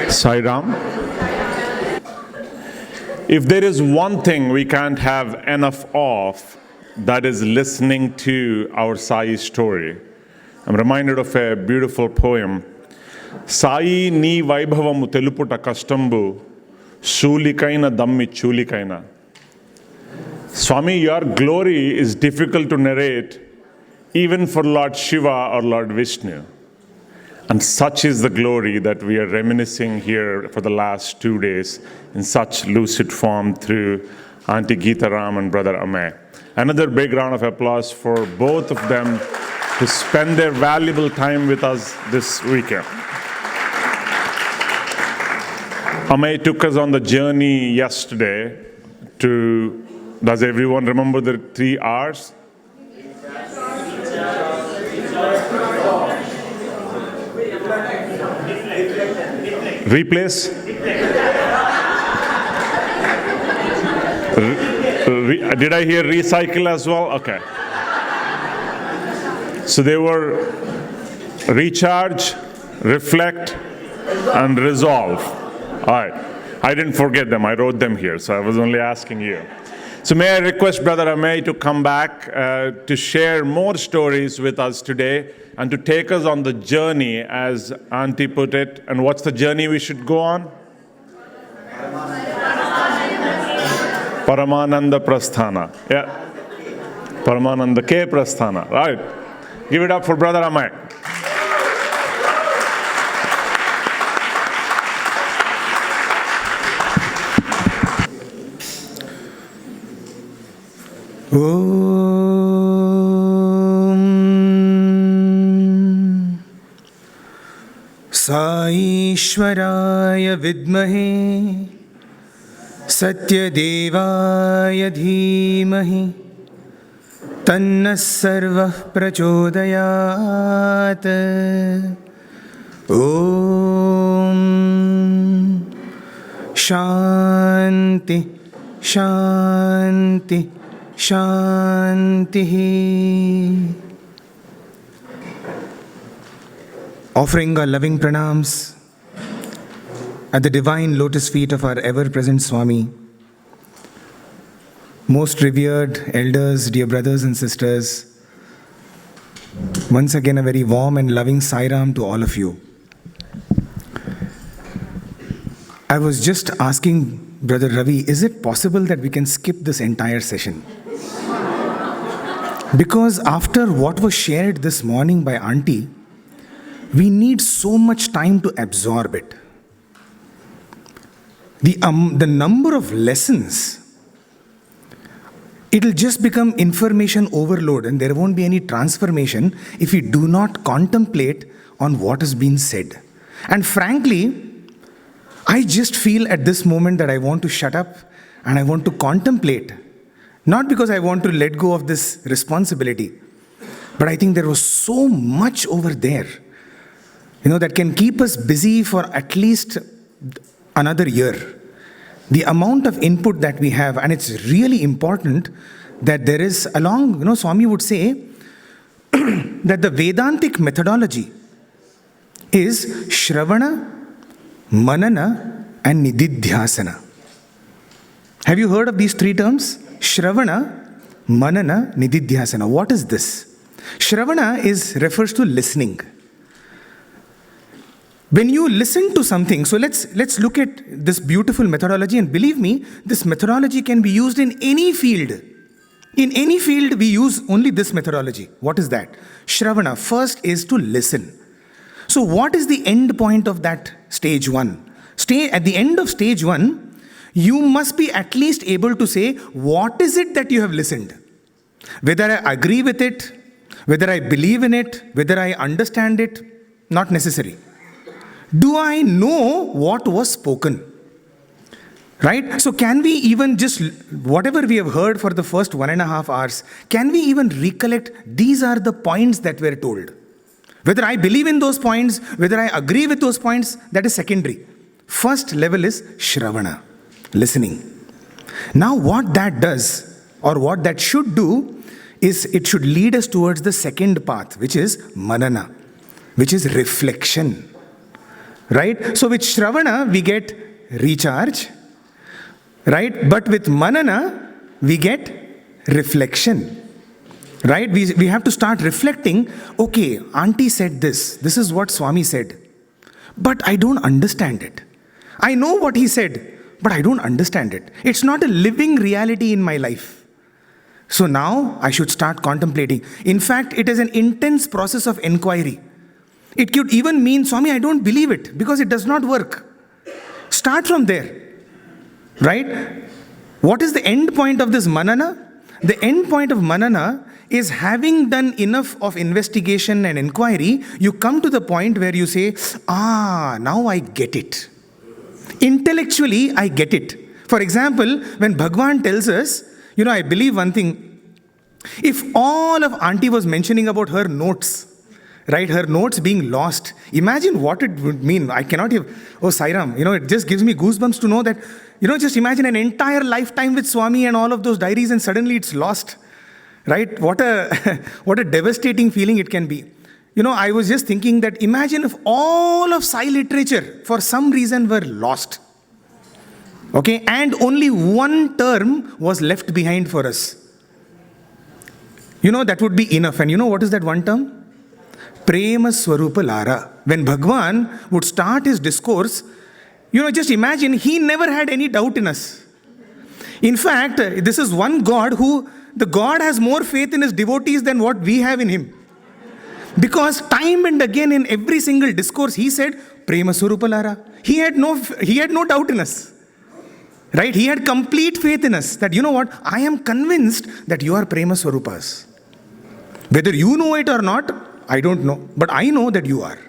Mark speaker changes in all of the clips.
Speaker 1: Sai Ram. If there is one thing we can't have enough of, that is listening to our Sai story. I'm reminded of a beautiful poem. Sai ni vaibhavamu teluputa kastambu, shulikaina dammi chulikaina. Swami, your glory is difficult to narrate even for Lord Shiva or Lord Vishnu. And such is the glory that we are reminiscing here for the last 2 days in such lucid form through Auntie Geeta Ram and Brother Amey. Another big round of applause for both of them to spend their valuable time with us this weekend. Amey took us on the journey yesterday to, does everyone remember the 3 R's? Replace? Did I hear recycle as well? Okay. So they were recharge, reflect, and resolve. All right. I didn't forget them. I wrote them here, so I was only asking you. So may I request Brother Amey to come back to share more stories with us today and to take us on the journey, as Auntie put it. And what's the journey we should go on? Paramananda Prasthana. Yeah. Paramananda Ke Prasthana. Right. Give it up for Brother Amey.
Speaker 2: Om Saishwaraya Vidmahe Satyadevaya Dhimahi Tanna Sarvah Prachodayat. Om Shanti Shanti Shanti. Offering our loving pranams at the divine lotus feet of our ever-present Swami, most revered elders, dear brothers and sisters, once again a very warm and loving Sai Ram to all of you. I was just asking Brother Ravi, is it possible that we can skip this entire session? Because after what was shared this morning by Auntie, we need so much time to absorb it. The number of lessons, it'll just become information overload and there won't be any transformation if we do not contemplate on what has been said. And frankly, I just feel at this moment that I want to shut up and I want to contemplate. Not because I want to let go of this responsibility, but I think there was so much over there, that can keep us busy for at least another year. The amount of input that we have, and it's really important that there is Swami would say that the Vedantic methodology is Shravana, Manana, and Nididhyasana. Have you heard of these 3 terms? Shravana, Manana, Nididhyasana. What is this? Shravana refers to listening. When you listen to something, so let's look at this beautiful methodology, and believe me, this methodology can be used in any field. In any field, we use only this methodology. What is that? Shravana, first is to listen. So what is the end point of that stage 1? At the end of stage 1, you must be at least able to say, what is it that you have listened? Whether I agree with it, whether I believe in it, whether I understand it, not necessary. Do I know what was spoken? Right? So can we even just, whatever we have heard for the first 1.5 hours, can we even recollect these are the points that were told? Whether I believe in those points, whether I agree with those points, that is secondary. First level is Shravana, listening. Now what that does, or what that should do, is it should lead us towards the second path, which is Manana, which is reflection. right? So with Shravana, we get recharge, right? But with Manana, we get reflection. Right? We have to start reflecting, okay, Auntie said this. This is what Swami said. But I don't understand it. I know what he said, but I don't understand it. It's not a living reality in my life. So now I should start contemplating. In fact, it is an intense process of inquiry. It could even mean, Swami, I don't believe it because it does not work. Start from there. Right? What is the end point of this manana? The end point of manana is having done enough of investigation and inquiry, you come to the point where you say, now I get it. Intellectually, I get it. For example, when Bhagwan tells us, I believe one thing, if all of Auntie was mentioning about her notes, right, her notes being lost, imagine what it would mean. I cannot have, Sairam, it just gives me goosebumps to know that, just imagine an entire lifetime with Swami and all of those diaries and suddenly it's lost. Right? What a devastating feeling it can be. I was just thinking that imagine if all of Sai literature for some reason were lost. Okay? And only one term was left behind for us. That would be enough. And what is that one term? Prema Swarupa Lara. When Bhagwan would start his discourse, just imagine he never had any doubt in us. In fact, this is one God who the God has more faith in his devotees than what we have in him. Because time and again in every single discourse he said, Prema Swarupa Lara. He had no doubt in us. Right? He had complete faith in us that, I am convinced that you are Prema Swarupas. Whether you know it or not, I don't know. But I know that you are.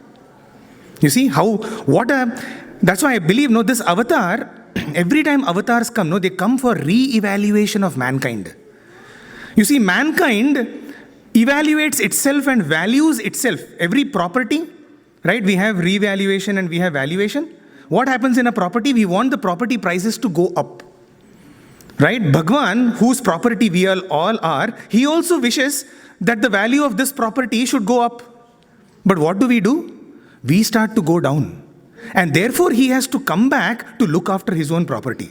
Speaker 2: You see that's why I believe, this avatar, every time avatars come, they come for re-evaluation of mankind. You see, mankind evaluates itself and values itself. Every property, right? We have revaluation and we have valuation. What happens in a property? We want the property prices to go up. Right? Bhagwan, whose property we all are, he also wishes that the value of this property should go up. But what do? We start to go down. And therefore, he has to come back to look after his own property.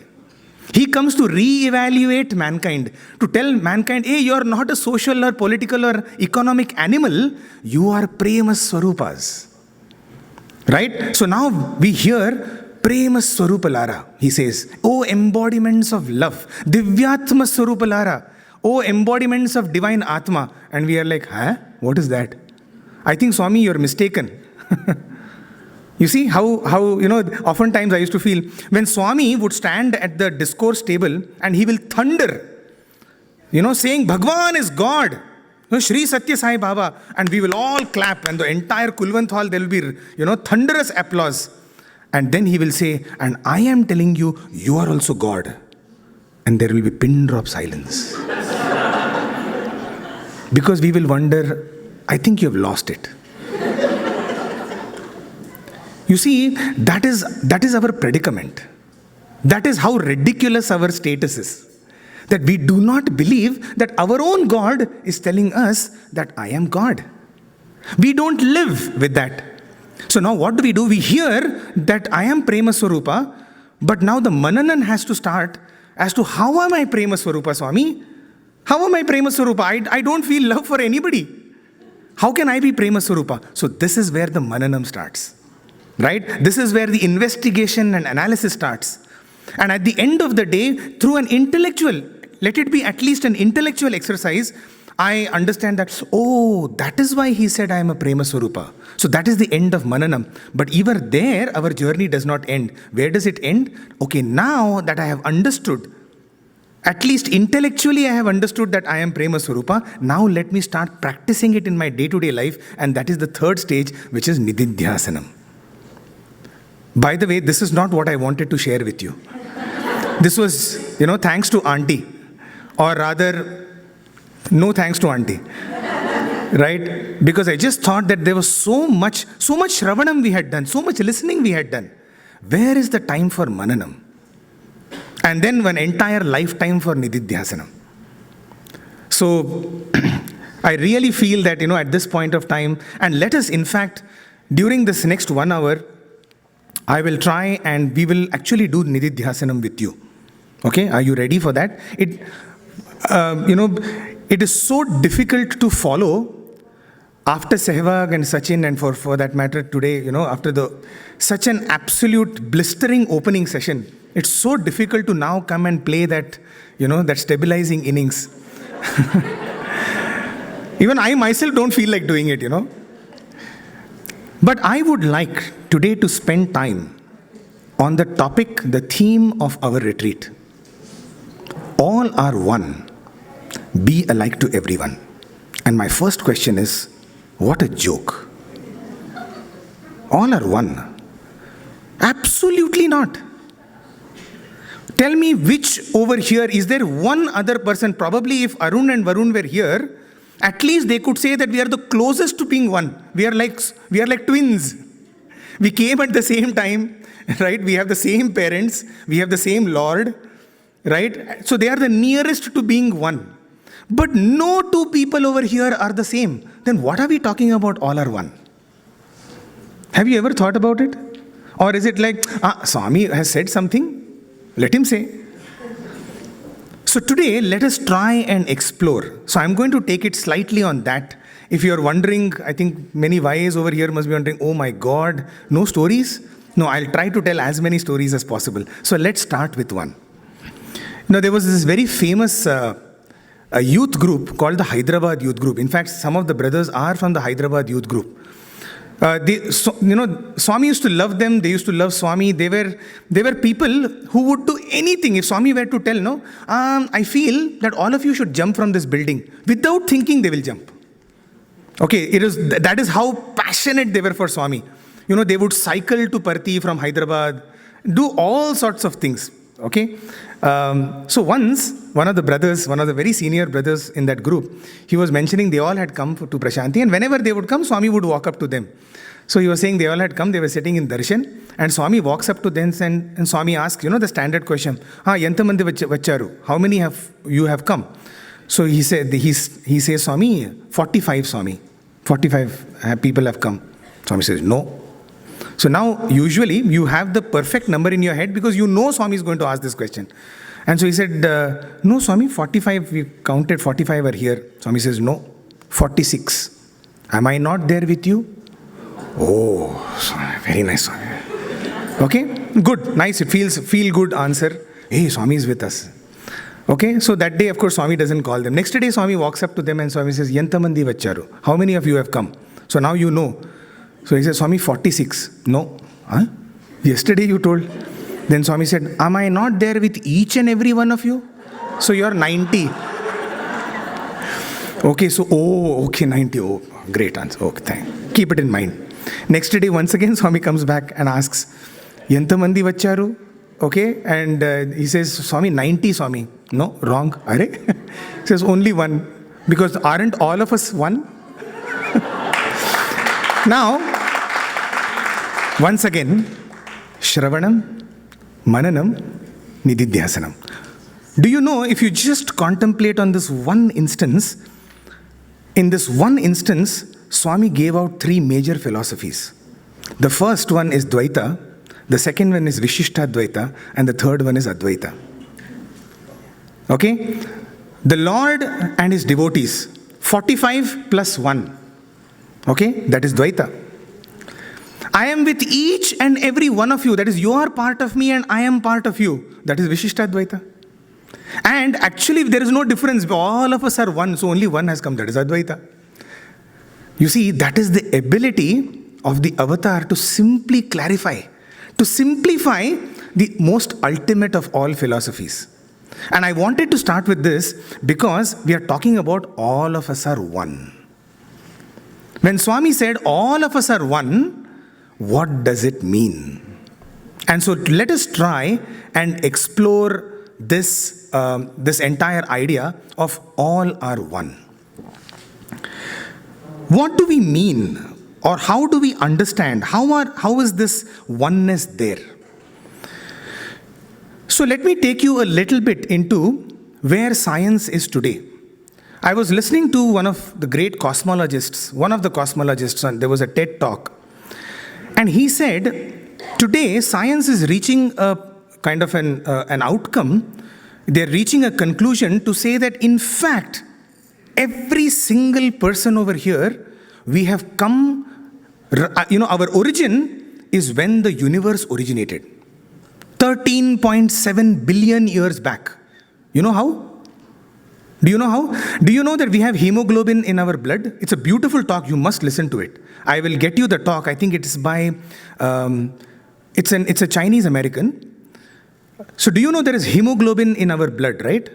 Speaker 2: He comes to re-evaluate mankind, to tell mankind, hey, you're not a social or political or economic animal, you are Prema Swarupas. Right? So now we hear Prema Swarupa Lara. He says, oh embodiments of love, Divyatma Swarupa Lara, oh embodiments of divine Atma. And we are like, what is that? I think, Swami, you're mistaken. You see how oftentimes I used to feel when Swami would stand at the discourse table and he will thunder, saying Bhagwan is God, Shri Satya Sai Baba, and we will all clap and the entire Kulwant hall, there will be, thunderous applause. And then he will say, and I am telling you, you are also God. And there will be pin drop silence. Because we will wonder, I think you have lost it. You see, that is our predicament. That is how ridiculous our status is. That we do not believe that our own God is telling us that I am God. We don't live with that. So now what do? We hear that I am Prema Swarupa, but now the Mananan has to start as to how am I Prema Swarupa, Swami? How am I Prema Swarupa? I don't feel love for anybody. How can I be Prema Swarupa? So this is where the Mananam starts. Right? This is where the investigation and analysis starts. And at the end of the day, through an intellectual, let it be at least an intellectual exercise, I understand that, that is why he said I am a Prema Swarupa. So that is the end of Mananam. But even there, our journey does not end. Where does it end? Okay, now that I have understood, at least intellectually I have understood that I am Prema Swarupa, now let me start practicing it in my day-to-day life. And that is the third stage, which is Nididhyasanam. By the way, this is not what I wanted to share with you. This was, thanks to Auntie. Or rather, no thanks to Auntie. Right? Because I just thought that there was so much Shravanam we had done, so much listening we had done. Where is the time for Mananam? And then one entire lifetime for Nididhyasanam. So, I really feel that, at this point of time, and let us, in fact, during this next 1 hour, I will try and we will actually do Nididhyasanam with you. Okay, are you ready for that? It is so difficult to follow after Sehwag and Sachin, and for that matter today, after such an absolute blistering opening session. It's so difficult to now come and play that, that stabilizing innings. Even I myself don't feel like doing it, But I would like today to spend time on the topic, the theme of our retreat. All are one. Be alike to everyone. And my first question is, what a joke. All are one. Absolutely not. Tell me which over here, is there one other person, probably if Arun and Varun were here, at least they could say that we are the closest to being one. We are like twins. We came at the same time, right? We have the same parents. We have the same Lord, right? So they are the nearest to being one. But no two people over here are the same. Then what are we talking about all are one? Have you ever thought about it? Or is it like, Swami has said something? Let him say. So today, let us try and explore. So I'm going to take it slightly on that. If you're wondering, I think many Ys over here must be wondering, oh my God, no stories? No, I'll try to tell as many stories as possible. So let's start with one. There was this very famous youth group called the Hyderabad Youth Group. In fact, some of the brothers are from the Hyderabad Youth Group. Swami used to love them. They used to love Swami. They were people who would do anything. If Swami were to tell, I feel that all of you should jump from this building. Without thinking, they will jump. Okay, that is how passionate they were for Swami. They would cycle to Parthi from Hyderabad, do all sorts of things. Okay. So once, one of the very senior brothers in that group, he was mentioning they all had come to Prashanti, and whenever they would come, Swami would walk up to them. So he was saying they all had come, they were sitting in darshan, and Swami walks up to them and Swami asks, the standard question, Yantamandi vacharu, how many you have come? So he says, Swami, 45 Swami, 45 people have come. Swami says, no. So now, usually, you have the perfect number in your head because you know Swami is going to ask this question. And so he said, no Swami, 45, we counted 45 are here. Swami says, no, 46. Am I not there with you? Oh, very nice Swami. Okay, good, nice, it feel good answer. Hey, Swami is with us. Okay, so that day, of course, Swami doesn't call them. Next day, Swami walks up to them and Swami says, Yantamandi vacharu, how many of you have come? So now you know. So he says, Swami, 46. No. Huh? Yesterday you told. Then Swami said, am I not there with each and every one of you? So you're 90. Okay, so, okay, 90. Oh, great answer. Okay, keep it in mind. Next day, once again, Swami comes back and asks, Yantamandi vacharu? Okay, and he says, Swami, 90, Swami. No, wrong. Are? He says, only one. Because aren't all of us one? Now, once again, Shravanam, Mananam, Nididhyasanam. Do you know, if you just contemplate on this one instance, in this one instance, Swami gave out 3 major philosophies. The first one is Dvaita, the second one is Vishishtadvaita, and the third one is Advaita. Okay? The Lord and his devotees, 45 plus 1. Okay, that is Dvaita. I am with each and every one of you. That is, you are part of me and I am part of you. That is Vishishtadvaita. And actually, there is no difference. All of us are one, so only one has come. That is Advaita. You see, that is the ability of the avatar to simply clarify, to simplify the most ultimate of all philosophies. And I wanted to start with this because we are talking about all of us are one. When Swami said all of us are one, what does it mean? And so let us try and explore this entire idea of all are one. What do we mean, or how do we understand? How is this oneness there? So let me take you a little bit into where science is today. I was listening to one of the great cosmologists, and there was a TED talk. And he said, Today, science is reaching a kind of an outcome. They're reaching a conclusion to say that, in fact, every single person over here, we have come, our origin is when the universe originated. 13.7 billion years back. You know how? Do you know how? Do you know that we have hemoglobin in our blood? It's a beautiful talk. You must listen to it. I will get you the talk. I think it is by, it's a Chinese American. So do you know there is hemoglobin in our blood, right?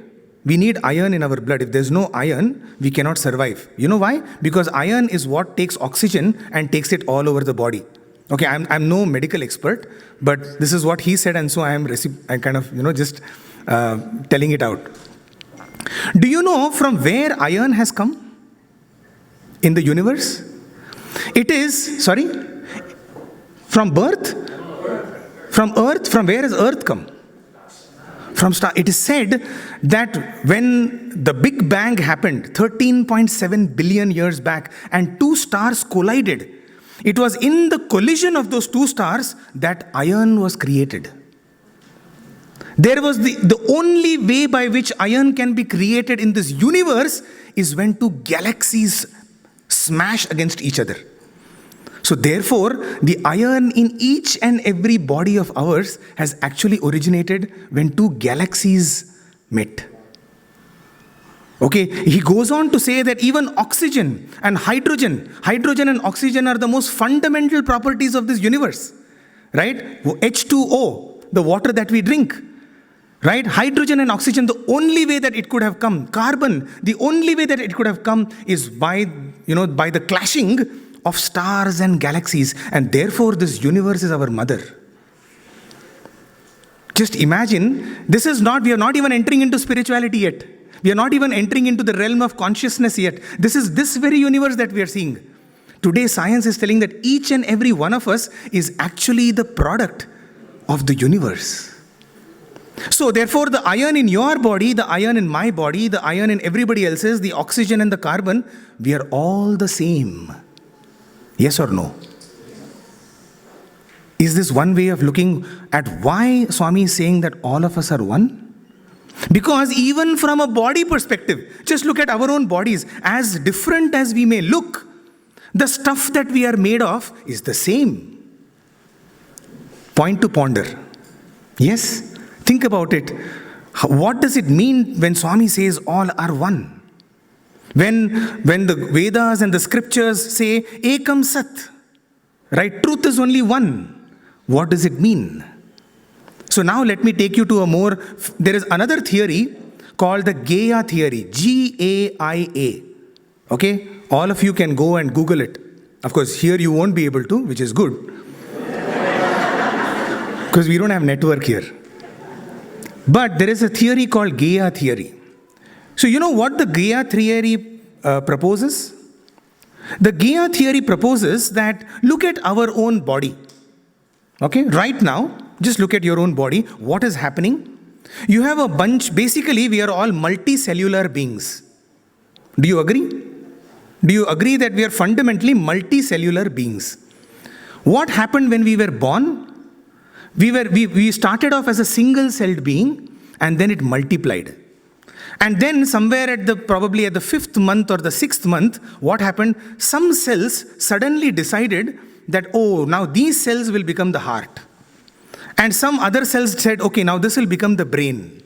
Speaker 2: We need iron in our blood. If there's no iron, we cannot survive. You know why? Because iron is what takes oxygen and takes it all over the body. Okay, I'm no medical expert, but this is what he said, and so I'm kind of, just telling it out. Do you know from where iron has come in the universe? It is, from birth? From earth? From where has earth come? From star. It is said that when the Big Bang happened 13.7 billion years back and two stars collided, it was in the collision of those two stars that iron was created. There was the only way by which iron can be created in this universe is when two galaxies smash against each other. So therefore, the iron in each and every body of ours has actually originated when two galaxies met. Okay, he goes on to say that even oxygen and hydrogen and oxygen are the most fundamental properties of this universe, right? H2O, the water that we drink, right? Hydrogen and oxygen, the only way that it could have come, carbon, the only way that it could have come is by the clashing of stars and galaxies, and therefore this universe is our mother. Just imagine, we are not even entering into spirituality yet. We are not even entering into the realm of consciousness yet. This is this very universe that we are seeing. Today, science is telling that each and every one of us is actually the product of the universe. So therefore, the iron in your body, the iron in my body, the iron in everybody else's, the oxygen and the carbon, we are all the same. Yes or no? Is this one way of looking at why Swami is saying that all of us are one? Because even from a body perspective, just look at our own bodies. As different as we may look, the stuff that we are made of is the same. Point to ponder. Yes, think about it. What does it mean when Swami says all are one? When the Vedas and the scriptures say Ekam Sat, right? Truth is only one. What does it mean? So now let me take you to there is another theory called the Gaia theory, Gaia. Okay? All of you can go and Google it. Of course, here you won't be able to, which is good. Because we don't have network here. But there is a theory called Gaia theory. So you know what the Gaia theory proposes? The Gaia theory proposes that look at our own body. Okay? Right now, just look at your own body. What is happening? You have a bunch, basically we are all multicellular beings. Do you agree? Do you agree that we are fundamentally multicellular beings? What happened when we were born? We started off as a single-celled being, and then it multiplied. And then somewhere probably at the 5th month or the 6th month, what happened? Some cells suddenly decided that, oh, now these cells will become the heart. And some other cells said, okay, now this will become the brain.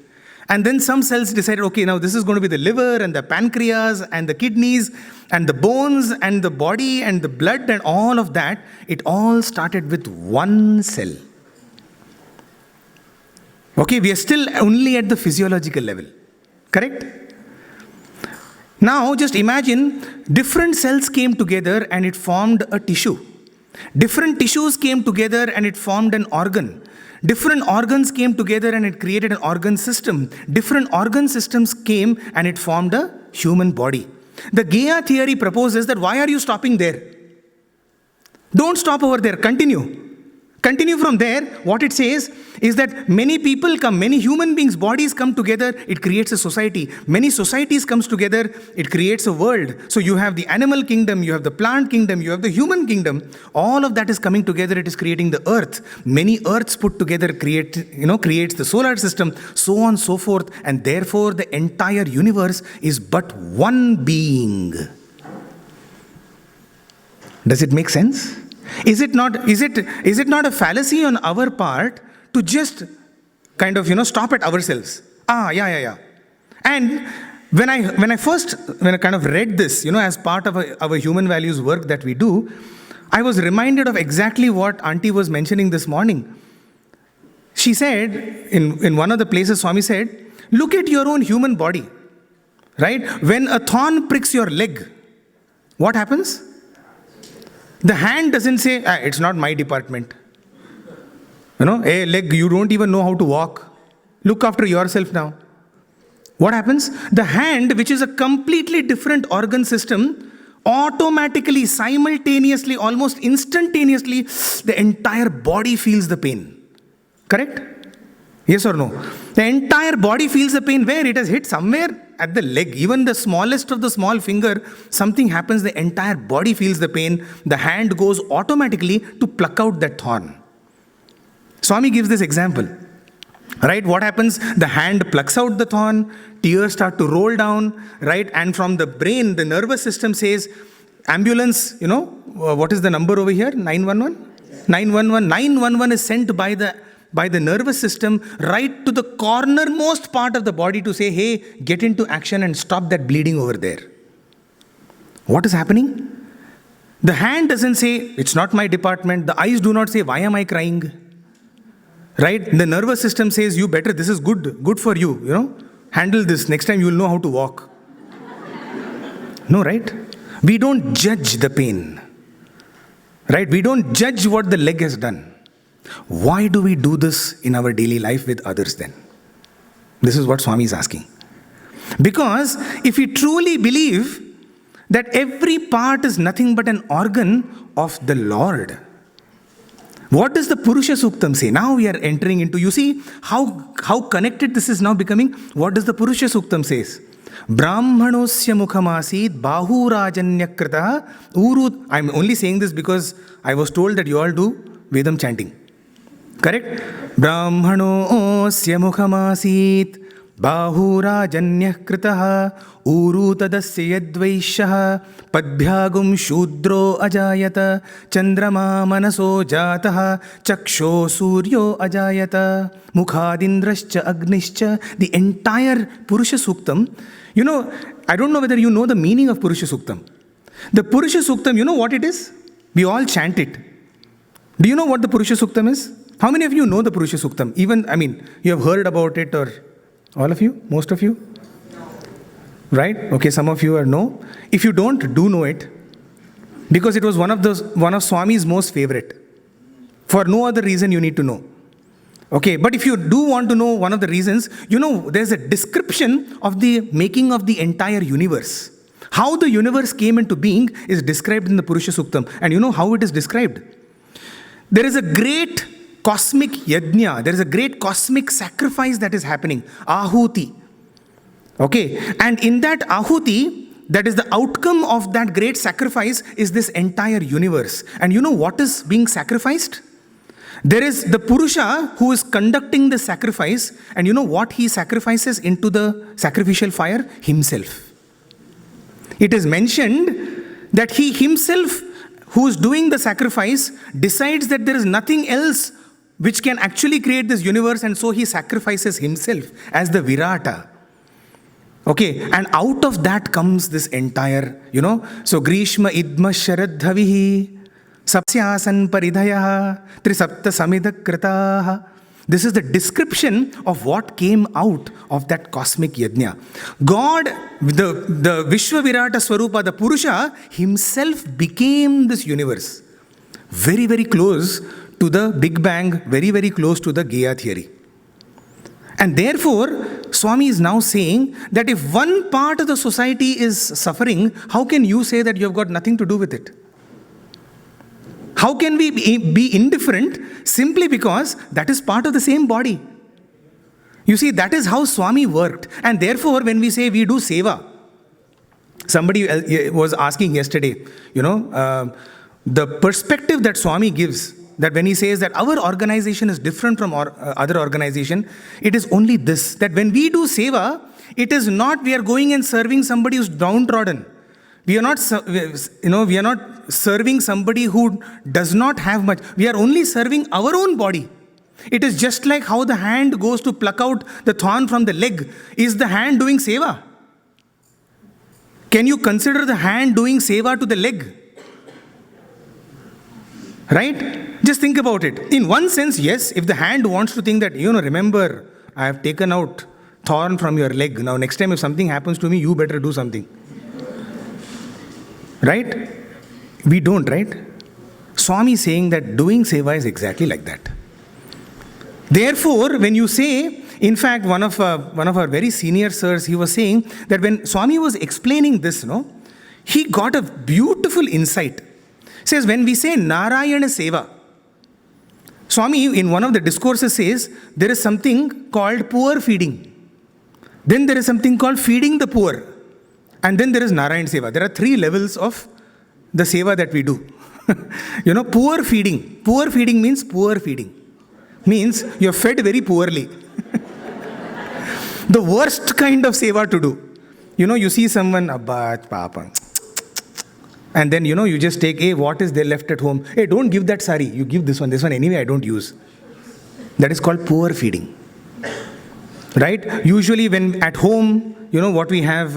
Speaker 2: And then some cells decided, okay, now this is going to be the liver and the pancreas and the kidneys and the bones and the body and the blood and all of that. It all started with one cell. Okay, we are still only at the physiological level. Correct? Now just imagine different cells came together and it formed a tissue. Different tissues came together and it formed an organ. Different organs came together and it created an organ system. Different organ systems came and it formed a human body. The Gaia theory proposes that why are you stopping there? Don't stop over there. Continue. Continue from there, what it says is that many people come, many human beings, bodies come together, it creates a society. Many societies comes together, it creates a world. So you have the animal kingdom, you have the plant kingdom, you have the human kingdom. All of that is coming together, it is creating the earth. Many earths put together creates the solar system, so on, so forth. And therefore the entire universe is but one being. Does it make sense? Is it not a fallacy on our part to just kind of stop at ourselves? Yeah. And when I kind of read this, as part of our human values work that we do, I was reminded of exactly what Auntie was mentioning this morning. She said, in one of the places, Swami said, look at your own human body, right? When a thorn pricks your leg, what happens? The hand doesn't say, it's not my department. Hey, leg, you don't even know how to walk. Look after yourself now. What happens? The hand, which is a completely different organ system, automatically, simultaneously, almost instantaneously, the entire body feels the pain. Correct? Yes or no? The entire body feels the pain where it has hit somewhere at the leg. Even the smallest of the small finger, something happens, the entire body feels the pain. The hand goes automatically to pluck out that thorn. Swami gives this example. Right? What happens? The hand plucks out the thorn, tears start to roll down, right? And from the brain, the nervous system says, ambulance, what is the number over here? 911? 911. 911 is sent by the nervous system right to the cornermost part of the body to say, hey, get into action and stop that bleeding over there. What is happening? The hand doesn't say, it's not my department. The eyes do not say, why am I crying? Right? The nervous system says, you better, this is good for you, handle this. Next time you will know how to walk. No, right? We don't judge the pain. Right? We don't judge what the leg has done. Why do we do this in our daily life with others then? This is what Swami is asking. Because if we truly believe that every part is nothing but an organ of the Lord, what does the Purusha Suktam say? Now we are entering into, you see how connected this is now becoming. What does the Purusha Suktam says? Brahmanosya mukhamasid bahurajanyakrita urut. I'm only saying this because I was told that you all do Vedam chanting. Correct? Brahmanosya mukhamasit bahurajanyah kritah urutadasya yadvaishah padbhyagum shudro ajayata chandrama manaso jatah chaksho suryo ajayata mukhadindrascha agnischa. The entire Purusha Suktam, I don't know whether you know the meaning of Purusha Suktam. The Purusha Suktam, you know what it is? We all chant it. Do you know what the Purusha Suktam is? How many of you know the Purusha Suktam? Even, you have heard about it, or all of you? Most of you? Right? Okay, some of you are no. If you don't, do know it. Because it was one of Swami's most favorite. For no other reason you need to know. Okay, but if you do want to know one of the reasons, there's a description of the making of the entire universe. How the universe came into being is described in the Purusha Suktam. And you know how it is described? There is a great cosmic yajna, there is a great cosmic sacrifice that is happening, ahuti. Okay, and in that ahuti, that is the outcome of that great sacrifice, is this entire universe. And you know what is being sacrificed? There is the Purusha who is conducting the sacrifice, and you know what he sacrifices into the sacrificial fire? Himself. It is mentioned that he himself, who is doing the sacrifice, decides that there is nothing else which can actually create this universe, and so he sacrifices himself as the Virata. Okay, and out of that comes this entire, so Grishma idma sharadhavihi sapsyasan paridhayaha trisapta samidakritaha. This is the description of what came out of that cosmic yajna. God, the Vishwa Virata Swarupa, the Purusha, himself became this universe. Very, very close to the Big Bang, very, very close to the Gaia theory. And therefore, Swami is now saying that if one part of the society is suffering, how can you say that you have got nothing to do with it? How can we be indifferent? Simply because that is part of the same body. You see, that is how Swami worked. And therefore, when we say we do Seva, somebody was asking yesterday, the perspective that Swami gives, that when he says that our organization is different from other organization, it is only this, that when we do Seva, it is not we are going and serving somebody who's downtrodden. We are not serving somebody who does not have much. We are only serving our own body. It is just like how the hand goes to pluck out the thorn from the leg. Is the hand doing Seva? Can you consider the hand doing Seva to the leg? Right? Just think about it. In one sense, yes, if the hand wants to think that, remember, I have taken out thorn from your leg. Now, next time if something happens to me, you better do something. Right? We don't, right? Swami is saying that doing Seva is exactly like that. Therefore, when you say, in fact, one of our very senior sirs, he was saying that when Swami was explaining this, he got a beautiful insight. He says, when we say Narayana Seva, Swami in one of the discourses says, there is something called poor feeding. Then there is something called feeding the poor. And then there is Narayana Seva. There are 3 levels of the Seva that we do. Poor feeding. Poor feeding means poor feeding. Means you're fed very poorly. The worst kind of Seva to do. You see someone, Abba, Papa. And then, you just take, hey, what is there left at home? Hey, don't give that sari. You give this one. This one anyway I don't use. That is called poor feeding. Right? Usually when at home, what we have,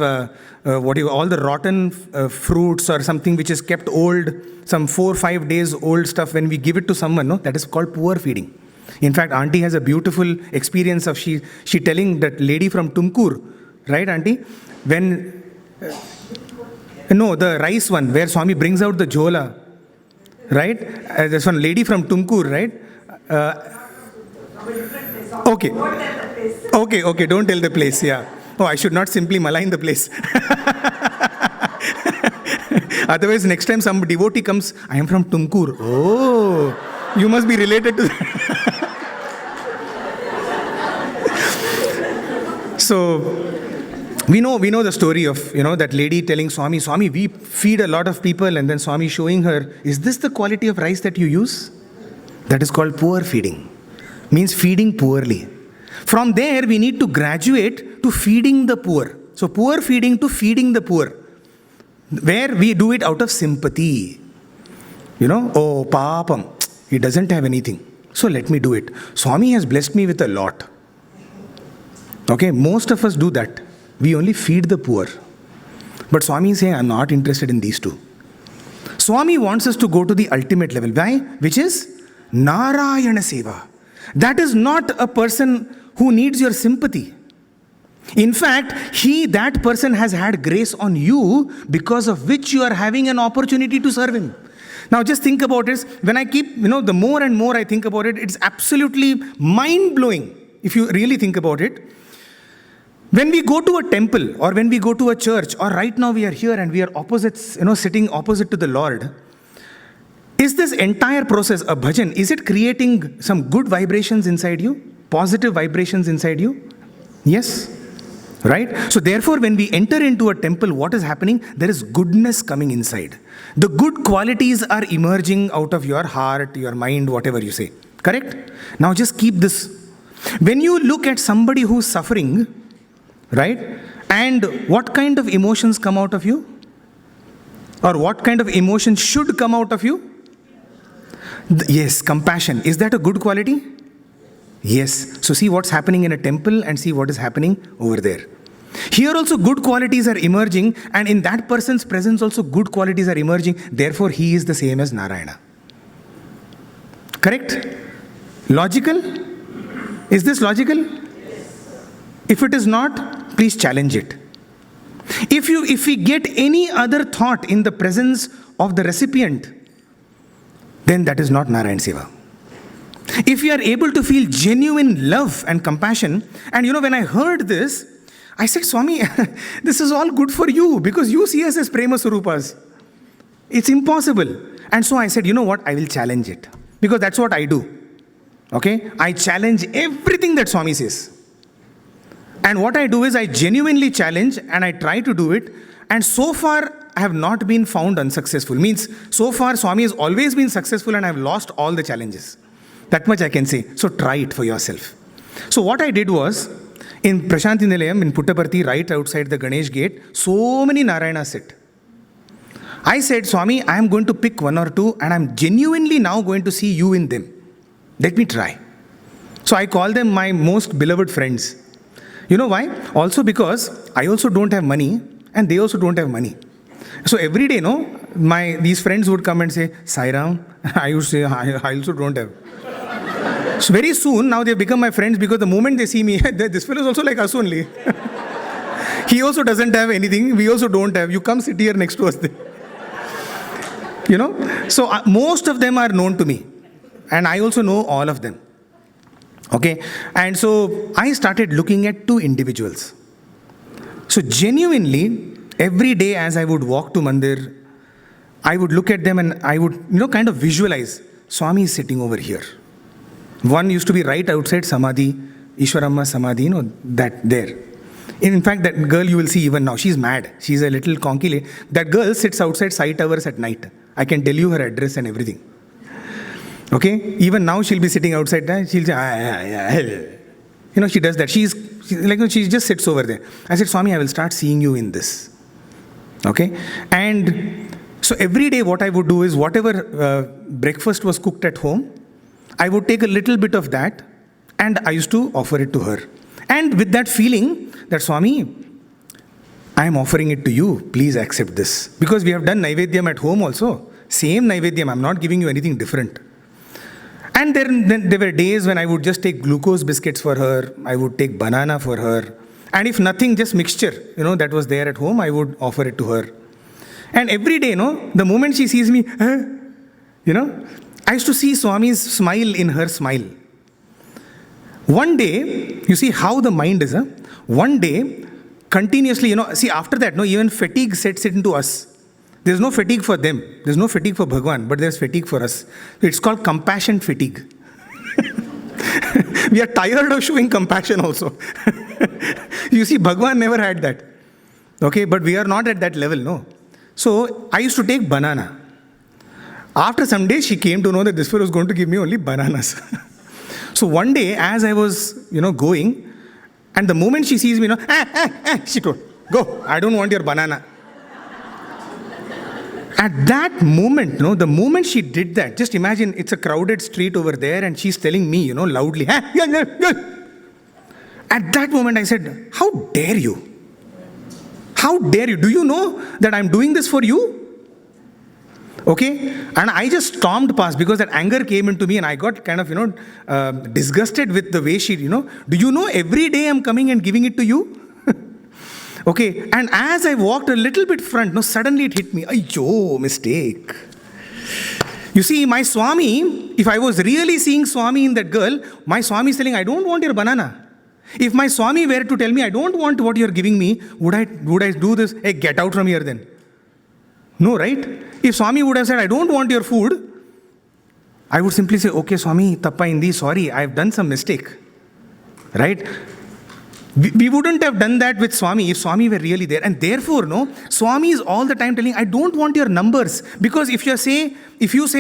Speaker 2: all the rotten fruits or something which is kept old, some 4 or 5 days old stuff, when we give it to someone, that is called poor feeding. In fact, Auntie has a beautiful experience of she telling that lady from Tumkur, right, Auntie? When, the rice one, where Swami brings out the jhola, right? There's one lady from Tumkur, right? Okay, don't tell the place, yeah. Oh, I should not simply malign the place. Otherwise, next time some devotee comes, I am from Tumkur. Oh, you must be related to that. So, we know the story of, that lady telling Swami, Swami, we feed a lot of people, and then Swami showing her, is this the quality of rice that you use? That is called poor feeding. Means feeding poorly. From there, we need to graduate to feeding the poor. So, poor feeding to feeding the poor. Where we do it out of sympathy. Oh, papam, he doesn't have anything. So, let me do it. Swami has blessed me with a lot. Okay, most of us do that. We only feed the poor. But Swami is saying, I'm not interested in these two. Swami wants us to go to the ultimate level. Why? Which is Narayana Seva. That is not a person who needs your sympathy. In fact, that person has had grace on you, because of which you are having an opportunity to serve him. Now just think about it. When I keep, the more and more I think about it, it's absolutely mind-blowing if you really think about it. When we go to a temple or when we go to a church, or right now we are here and we are opposites, sitting opposite to the Lord, is this entire process, a bhajan, is it creating some good vibrations inside you? Positive vibrations inside you? Yes. Right? So therefore, when we enter into a temple, what is happening? There is goodness coming inside. The good qualities are emerging out of your heart, your mind, whatever you say. Correct? Now just keep this. When you look at somebody who's suffering, right? And what kind of emotions come out of you? Or what kind of emotions should come out of you? Yes, compassion. Is that a good quality? Yes. So see what's happening in a temple and see what is happening over there. Here also good qualities are emerging, and in that person's presence also good qualities are emerging. Therefore, he is the same as Narayana. Correct? Logical? Is this logical? If it is not, please challenge it. If we get any other thought in the presence of the recipient, then that is not Narayana Seva. If you are able to feel genuine love and compassion, and when I heard this, I said, Swami, this is all good for you, because you see us as Prema Surupas. It's impossible. And so I said, you know what, I will challenge it. Because that's what I do. Okay? I challenge everything that Swami says. And what I do is I genuinely challenge and I try to do it. And so far, I have not been found unsuccessful. Means, so far, Swami has always been successful and I have lost all the challenges. That much I can say. So try it for yourself. So what I did was, in Prashanti Nilayam, in Puttaparthi, right outside the Ganesh gate, so many Narayanas sit. I said, Swami, I am going to pick one or two and I am genuinely now going to see you in them. Let me try. So I call them my most beloved friends. You know why? Also because I also don't have money and they also don't have money. So every day, these friends would come and say, Sai Ram. I would say, I also don't have. So very soon, now they've become my friends because the moment they see me, this fellow is also like us only. He also doesn't have anything. We also don't have. You come sit here next to us. So most of them are known to me. And I also know all of them. Okay. And so I started looking at two individuals. So genuinely, every day as I would walk to Mandir, I would look at them and I would, kind of visualize, Swami is sitting over here. One used to be right outside Samadhi, Ishwaramma Samadhi, that there. In fact, that girl you will see even now, she's mad. She's a little conky lady. That girl sits outside Sai Towers at night. I can tell you her address and everything. Okay? Even now she'll be sitting outside there. She'll say, she does that. She just sits over there. I said, Swami, I will start seeing you in this. Okay? And so every day what I would do is whatever breakfast was cooked at home, I would take a little bit of that and I used to offer it to her. And with that feeling that, Swami, I am offering it to you. Please accept this. Because we have done Naivedyam at home also. Same Naivedyam. I'm not giving you anything different. And then there were days when I would just take glucose biscuits for her. I would take banana for her. And if nothing, just mixture, that was there at home, I would offer it to her. And every day, the moment she sees me, I used to see Swami's smile in her smile. One day, you see how the mind is. One day, continuously, see after that, even fatigue sets into us. There's no fatigue for them. There's no fatigue for Bhagwan, but there's fatigue for us. It's called compassion fatigue. We are tired of showing compassion also. You see, Bhagwan never had that. Okay, but we are not at that level, no. So, I used to take banana. After some days, she came to know that this fellow was going to give me only bananas. So one day, as I was, going, and the moment she sees me, she told, go, I don't want your banana. At that moment, the moment she did that, just imagine it's a crowded street over there and she's telling me, loudly, At that moment I said, how dare you? How dare you? Do you know that I'm doing this for you? Okay? And I just stormed past because that anger came into me and I got kind of, disgusted with the way she, do you know every day I'm coming and giving it to you? Okay, and as I walked a little bit front, suddenly it hit me. Ayyo, mistake. You see, my Swami, if I was really seeing Swami in that girl, my Swami is telling, I don't want your banana. If my Swami were to tell me, I don't want what you're giving me, would I do this? Hey, get out from here then. No, right? If Swami would have said, I don't want your food, I would simply say, okay, Swami, tappa indi, sorry, I've done some mistake. Right? We wouldn't have done that with Swami if Swami were really there. And therefore, Swami is all the time telling, I don't want your numbers. Because if you say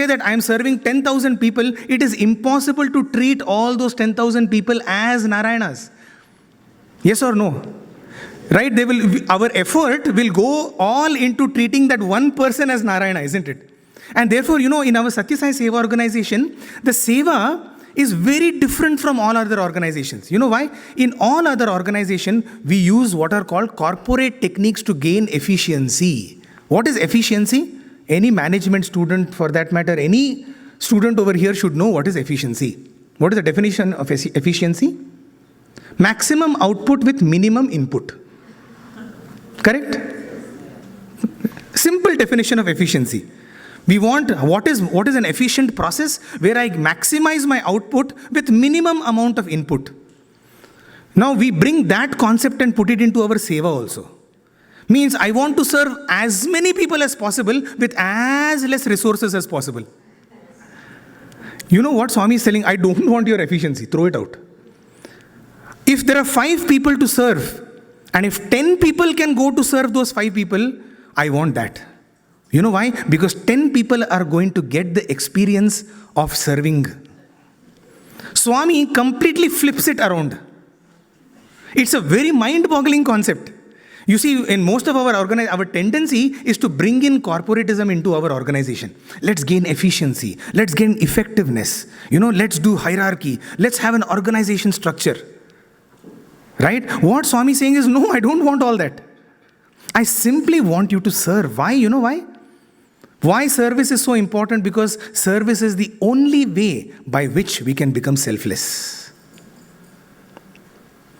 Speaker 2: that I'm serving 10,000 people, it is impossible to treat all those 10,000 people as Narayanas. Yes or no? Right? Our effort will go all into treating that one person as Narayana, isn't it? And therefore, in our Satya Sai Seva organization, the Seva is very different from all other organizations. You know why? In all other organizations, we use what are called corporate techniques to gain efficiency. What is efficiency? Any management student, for that matter, any student over here should know what is efficiency. What is the definition of efficiency? Maximum output with minimum input. Correct? Simple definition of efficiency. We want, what is an efficient process? Where I maximize my output with minimum amount of input. Now we bring that concept and put it into our Seva also. Means I want to serve as many people as possible with as less resources as possible. You know what Swami is telling? I don't want your efficiency. Throw it out. If there are 5 people to serve, and if 10 people can go to serve those 5 people, I want that. You know why? Because 10 people are going to get the experience of serving. Swami completely flips it around. It's a very mind-boggling concept. You see, in most of our tendency is to bring in corporatism into our organization. Let's gain efficiency. Let's gain effectiveness. Let's do hierarchy. Let's have an organization structure. Right? What Swami is saying is, no, I don't want all that. I simply want you to serve. Why? You know why? Why service is so important? Because service is the only way by which we can become selfless.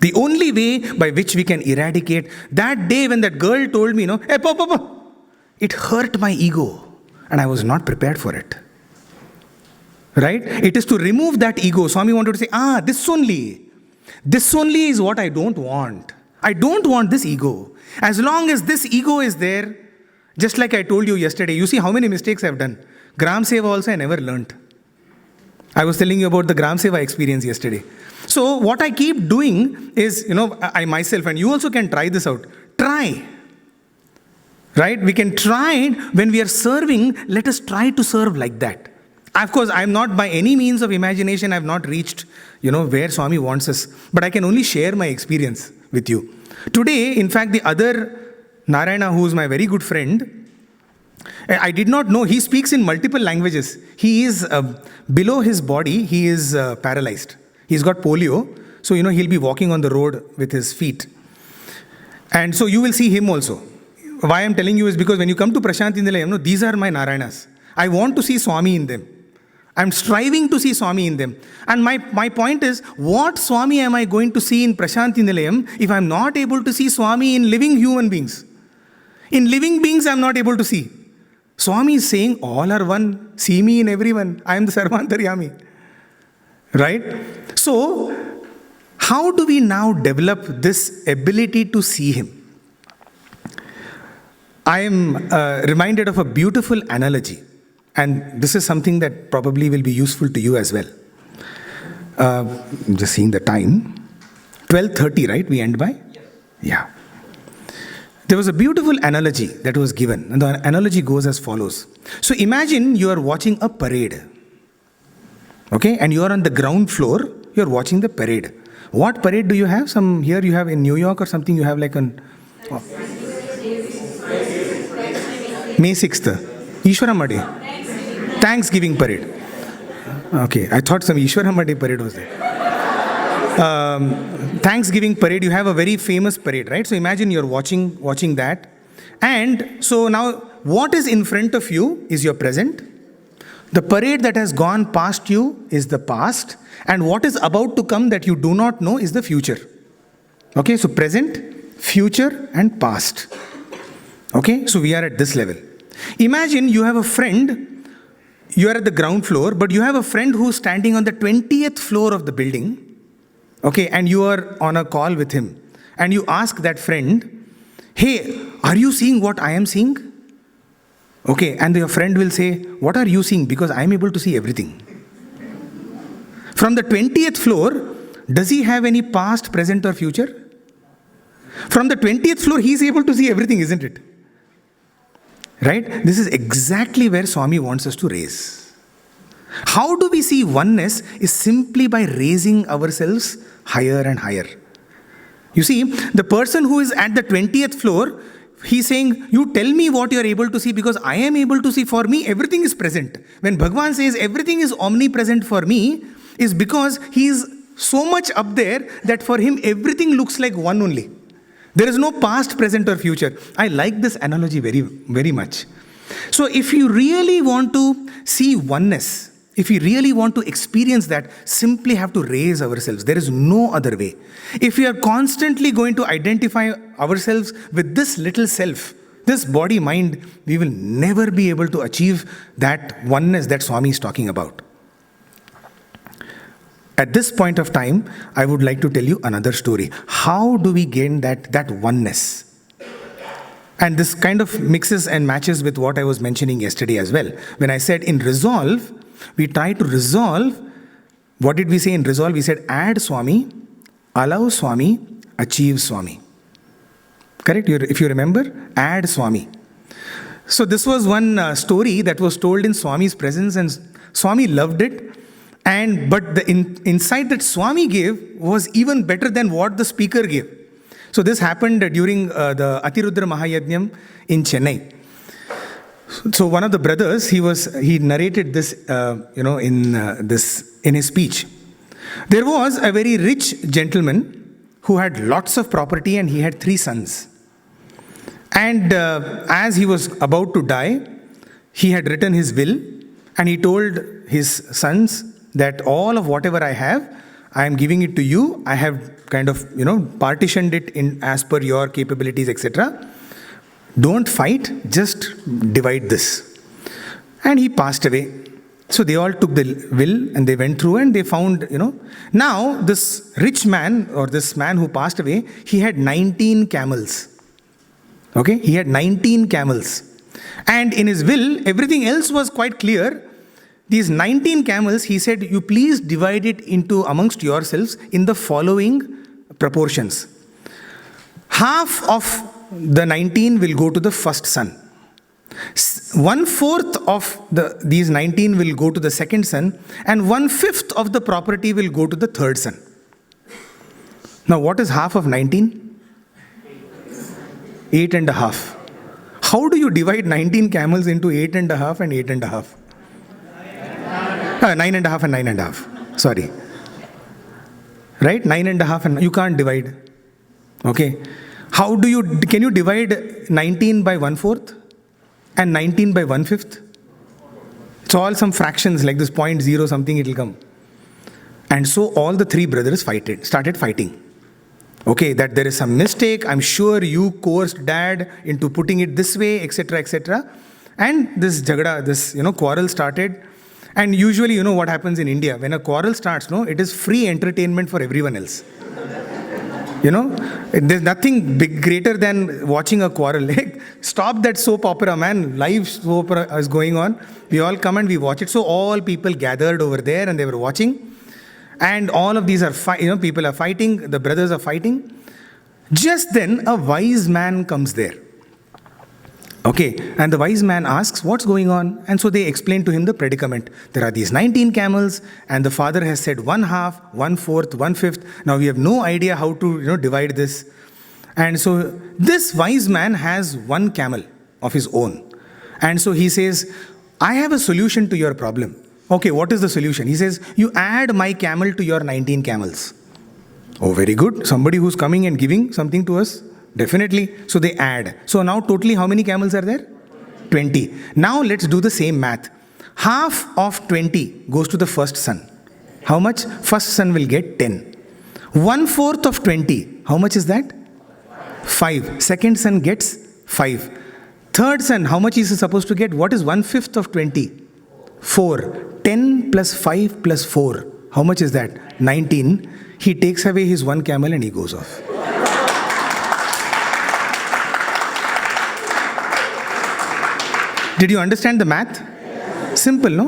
Speaker 2: The only way by which we can eradicate. That day when that girl told me, hey, Papa, it hurt my ego. And I was not prepared for it. Right? It is to remove that ego. Swami wanted to say, this only is what I don't want. I don't want this ego. As long as this ego is there, just like I told you yesterday, you see how many mistakes I've done. Gram Seva also I never learnt. I was telling you about the Gram Seva experience yesterday. So what I keep doing is, I myself, and you also can try this out. Try. Right? We can try it when we are serving. Let us try to serve like that. Of course, I'm not by any means of imagination. I've not reached, where Swami wants us. But I can only share my experience with you. Today, in fact, the other Narayana, who is my very good friend, I did not know, he speaks in multiple languages. He is, below his body, he is paralyzed. He's got polio, so he'll be walking on the road with his feet. And so you will see him also. Why I'm telling you is because when you come to Prashanti Nilayam, these are my Narayanas. I want to see Swami in them. I'm striving to see Swami in them. And my point is, what Swami am I going to see in Prashanti Nilayam if I'm not able to see Swami in living human beings? In living beings, I'm not able to see. Swami is saying, all are one. See me in everyone. I am the Sarvantaryami. Right? So, how do we now develop this ability to see him? I am reminded of a beautiful analogy. And this is something that probably will be useful to you as well. Just seeing the time. 12:30, right? We end by? Yes. Yeah. There was a beautiful analogy that was given. And the analogy goes as follows. So imagine you are watching a parade. Okay? And you are on the ground floor. You are watching the parade. What parade do you have? Some here you have in New York or something. You have like an... Oh. May 6th. Ishwaramma Day. Thanksgiving parade. Okay. I thought some Ishwaramma Day parade was there. Thanksgiving parade, you have a very famous parade, right? So imagine you're watching that. And so now what is in front of you is your present. The parade that has gone past you is the past. And what is about to come that you do not know is the future. Okay, so present, future and past. Okay, so we are at this level. Imagine you have a friend, you are at the ground floor, but you have a friend who's standing on the 20th floor of the building. Okay, and you are on a call with him. And you ask that friend, hey, are you seeing what I am seeing? Okay, and your friend will say, what are you seeing? Because I am able to see everything. From the 20th floor, does he have any past, present or future? From the 20th floor, he is able to see everything, isn't it? Right? This is exactly where Swami wants us to raise. How do we see oneness is simply by raising ourselves higher and higher. You see, the person who is at the 20th floor, he's saying, you tell me what you're able to see because I am able to see. For me, everything is present. When Bhagavan says everything is omnipresent for me, is because he is so much up there that for him, everything looks like one only. There is no past, present or future. I like this analogy very, very much. So if you really want to see oneness, if we really want to experience that, simply have to raise ourselves. There is no other way. If we are constantly going to identify ourselves with this little self, this body, mind, we will never be able to achieve that oneness that Swami is talking about. At this point of time, I would like to tell you another story. How do we gain that oneness? And this kind of mixes and matches with what I was mentioning yesterday as well. When I said in resolve, we try to resolve. What did we say in resolve? We said add Swami, allow Swami, achieve Swami. Correct? If you remember, add Swami. So this was one story that was told in Swami's presence, and Swami loved it. But the insight that Swami gave was even better than what the speaker gave. So this happened during the Atirudra Mahayajnam in Chennai. So one of the brothers, he narrated this, in his speech. There was a very rich gentleman who had lots of property, and he had 3 sons. And as he was about to die, he had written his will, and he told his sons that all of whatever I have, I am giving it to you. I have kind of, partitioned it in as per your capabilities, etc. Don't fight, just divide this. And he passed away. So they all took the will and they went through and they found, Now this rich man, or this man who passed away, he had 19 camels. Okay, he had 19 camels. And in his will, everything else was quite clear. These 19 camels, he said, you please divide it into amongst yourselves in the following proportions. Half of the 19 will go to the first son. 1/4 of these 19 will go to the second son, and 1/5 of the property will go to the third son. Now, what is half of 19? 8.5. How do you divide 19 camels into 8.5 and 8.5? 9.5 and 9.5. Sorry. Right? 9.5 and you can't divide. Okay. Can you divide 19 by 1/4 and 19 by 1/5? It's all some fractions like this 0.0 something, it will come. And so all the 3 brothers started fighting. Okay, that there is some mistake. I'm sure you coerced dad into putting it this way, etc., etc. And this jagada, this quarrel started. And usually, what happens in India when a quarrel starts? It is free entertainment for everyone else. There's nothing greater than watching a quarrel. Stop that soap opera, man. Live soap opera is going on. We all come and we watch it. So all people gathered over there and they were watching. And all of these are, people are fighting. The brothers are fighting. Just then, a wise man comes there. Okay, and the wise man asks, what's going on? And so they explain to him the predicament. There are these 19 camels, and the father has said 1/2, 1/4, 1/5. Now we have no idea how to, divide this. And so this wise man has 1 camel of his own. And so he says, I have a solution to your problem. Okay, what is the solution? He says, you add my camel to your 19 camels. Oh, very good. Somebody who's coming and giving something to us. Definitely. So they add. So now totally how many camels are there? 20. Now let's do the same math. Half of 20 goes to the first son. How much? First son will get 10. 1/4 of 20. How much is that? 5. Second son gets 5. Third son, how much is he supposed to get? What is 1/5 of 20? 4. 10 plus 5 plus 4. How much is that? 19. He takes away his 1 camel and he goes off. Did you understand the math? Simple, no?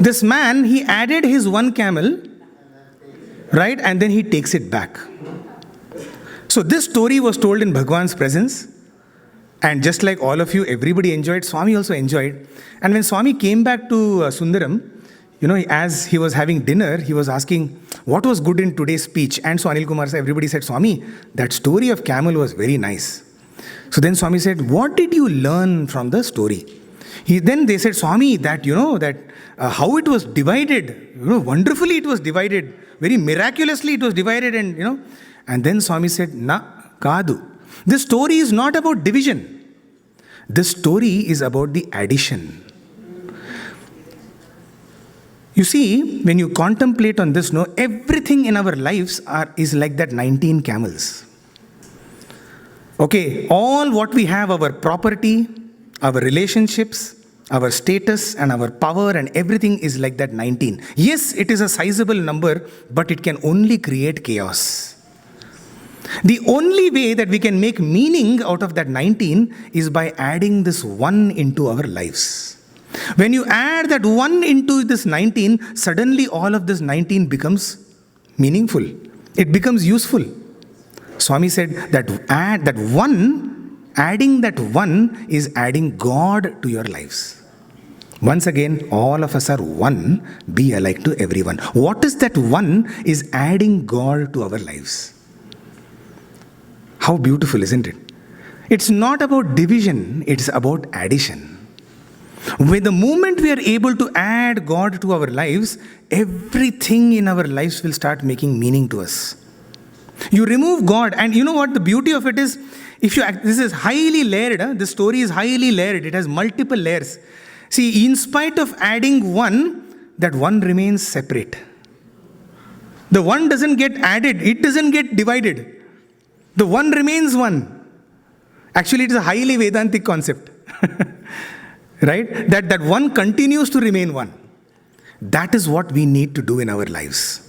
Speaker 2: This man, he added his 1 camel, right? And then he takes it back. So this story was told in Bhagwan's presence. And just like all of you, everybody enjoyed. Swami also enjoyed. And when Swami came back to Sundaram, as he was having dinner, he was asking, what was good in today's speech? And so Anil Kumar said, everybody said, Swami, that story of camel was very nice. So then Swami said, what did you learn from the story? Then they said, Swami, that, how it was divided, wonderfully it was divided, very miraculously it was divided, and then Swami said, na, kadu. This story is not about division. This story is about the addition. You see, when you contemplate on this, everything in our lives is like that 19 camels. Okay, all what we have, our property, our relationships, our status and our power and everything is like that 19. Yes, it is a sizable number, but it can only create chaos. The only way that we can make meaning out of that 19 is by adding this 1 into our lives. When you add that 1 into this 19, suddenly all of this 19 becomes meaningful. It becomes useful. Swami said that adding that 1 is adding God to your lives. Once again, all of us are one, be alike to everyone. What is that 1 is adding God to our lives. How beautiful, isn't it? It's not about division, it's about addition. With the moment we are able to add God to our lives, everything in our lives will start making meaning to us. You remove God, and you know what the beauty of it is? This is highly layered. This story is highly layered. It has multiple layers. See, in spite of adding 1, that 1 remains separate. The 1 doesn't get added. It doesn't get divided. The 1 remains 1. Actually, it is a highly Vedantic concept. Right? That 1 continues to remain 1. That is what we need to do in our lives.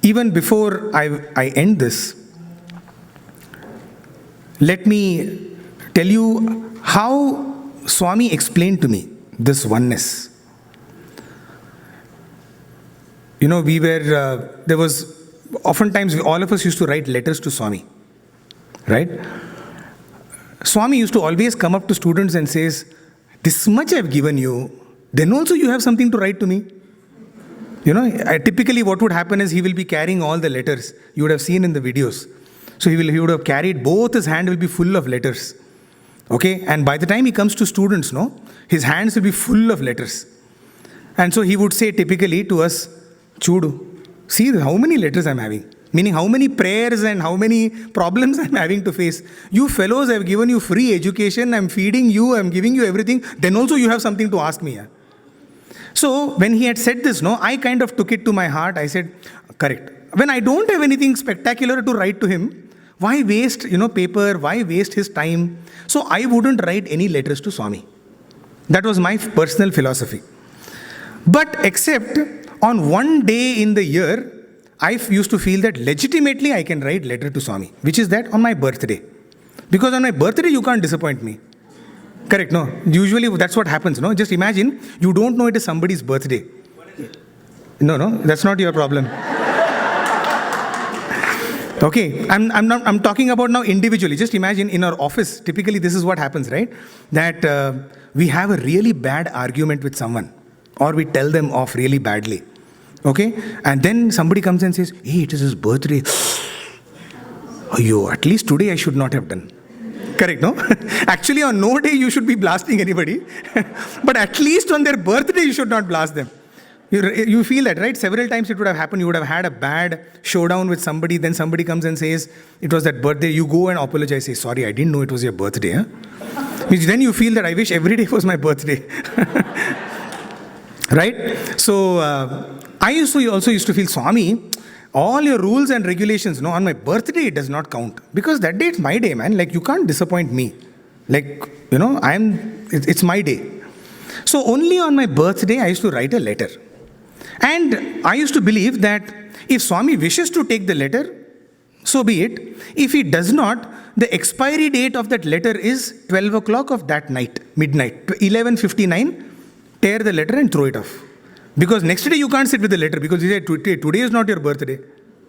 Speaker 2: Even before I end this, let me tell you how Swami explained to me this oneness. You know, oftentimes all of us used to write letters to Swami, right? Swami used to always come up to students and says, this much I've given you, then also you have something to write to me. You know, typically what would happen is he will be carrying all the letters. You would have seen in the videos. So he would have carried, both his hand will be full of letters. Okay, and by the time he comes to students, his hands will be full of letters. And so he would say typically to us, Chudu, see how many letters I'm having. Meaning how many prayers and how many problems I'm having to face. You fellows, I've given you free education, I'm feeding you, I'm giving you everything. Then also you have something to ask me. Yeah? So when he had said this, I kind of took it to my heart. I said, correct. When I don't have anything spectacular to write to him, why waste, paper? Why waste his time? So I wouldn't write any letters to Swami. That was my personal philosophy. But except on one day in the year, I used to feel that legitimately I can write letter to Swami, which is that on my birthday. Because on my birthday, you can't disappoint me. Correct, no? Usually that's what happens, no? Just imagine, you don't know it is somebody's birthday. No, that's not your problem. Okay, I'm talking about now individually. Just imagine in our office, typically this is what happens, right? That we have a really bad argument with someone, or we tell them off really badly. Okay, and then somebody comes and says, hey, it is his birthday. At least today I should not have done. Correct, no? Actually, on no day you should be blasting anybody. But at least on their birthday you should not blast them. You feel that, right? Several times it would have happened. You would have had a bad showdown with somebody. Then somebody comes and says, it was that birthday. You go and apologize. Say, sorry, I didn't know it was your birthday. Huh? Which then you feel that I wish every day was my birthday. Right? So, I also used to feel, Swami, all your rules and regulations, on my birthday it does not count. Because that day it's my day, man. Like, you can't disappoint me. Like, it's my day. So only on my birthday I used to write a letter. And I used to believe that if Swami wishes to take the letter, so be it. If he does not, the expiry date of that letter is 12 o'clock of that night, midnight, 11:59, tear the letter and throw it off. Because next day you can't sit with the letter because you say, today is not your birthday.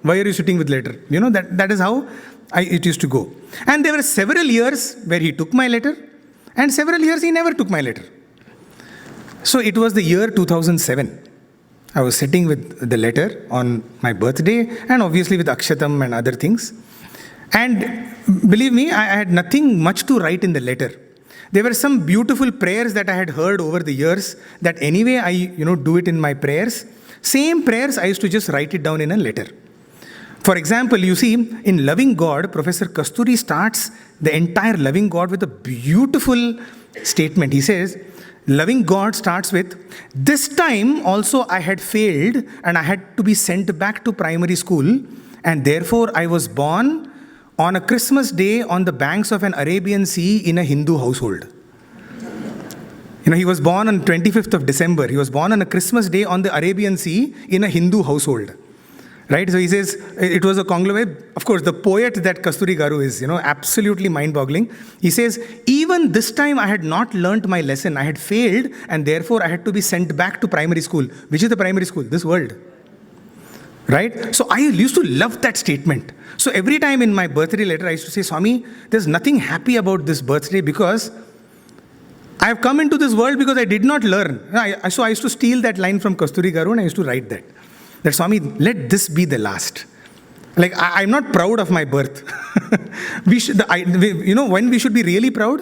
Speaker 2: Why are you sitting with letter? That is how it used to go. And there were several years where he took my letter and several years he never took my letter. So it was the year 2007. I was sitting with the letter on my birthday and obviously with Akshatam and other things. And believe me, I had nothing much to write in the letter. There were some beautiful prayers that I had heard over the years that anyway I do it in my prayers. Same prayers I used to just write it down in a letter. For example, you see, in Loving God, Professor Kasturi starts the entire Loving God with a beautiful statement. He says, Loving God starts with, this time also I had failed and I had to be sent back to primary school, and therefore I was born on a Christmas day on the banks of an Arabian Sea in a Hindu household. He was born on 25th of December. He was born on a Christmas day on the Arabian Sea in a Hindu household. Right? So he says, it was a conglomerate. Of course, the poet that Kasturi Garu is, absolutely mind-boggling. He says, even this time I had not learnt my lesson. I had failed, and therefore I had to be sent back to primary school. Which is the primary school? This world. Right? So I used to love that statement. So every time in my birthday letter, I used to say, Swami, there's nothing happy about this birthday because I have come into this world because I did not learn. So I used to steal that line from Kasturi Garu and I used to write that. That Swami, let this be the last. Like, I'm not proud of my birth. When we should be really proud?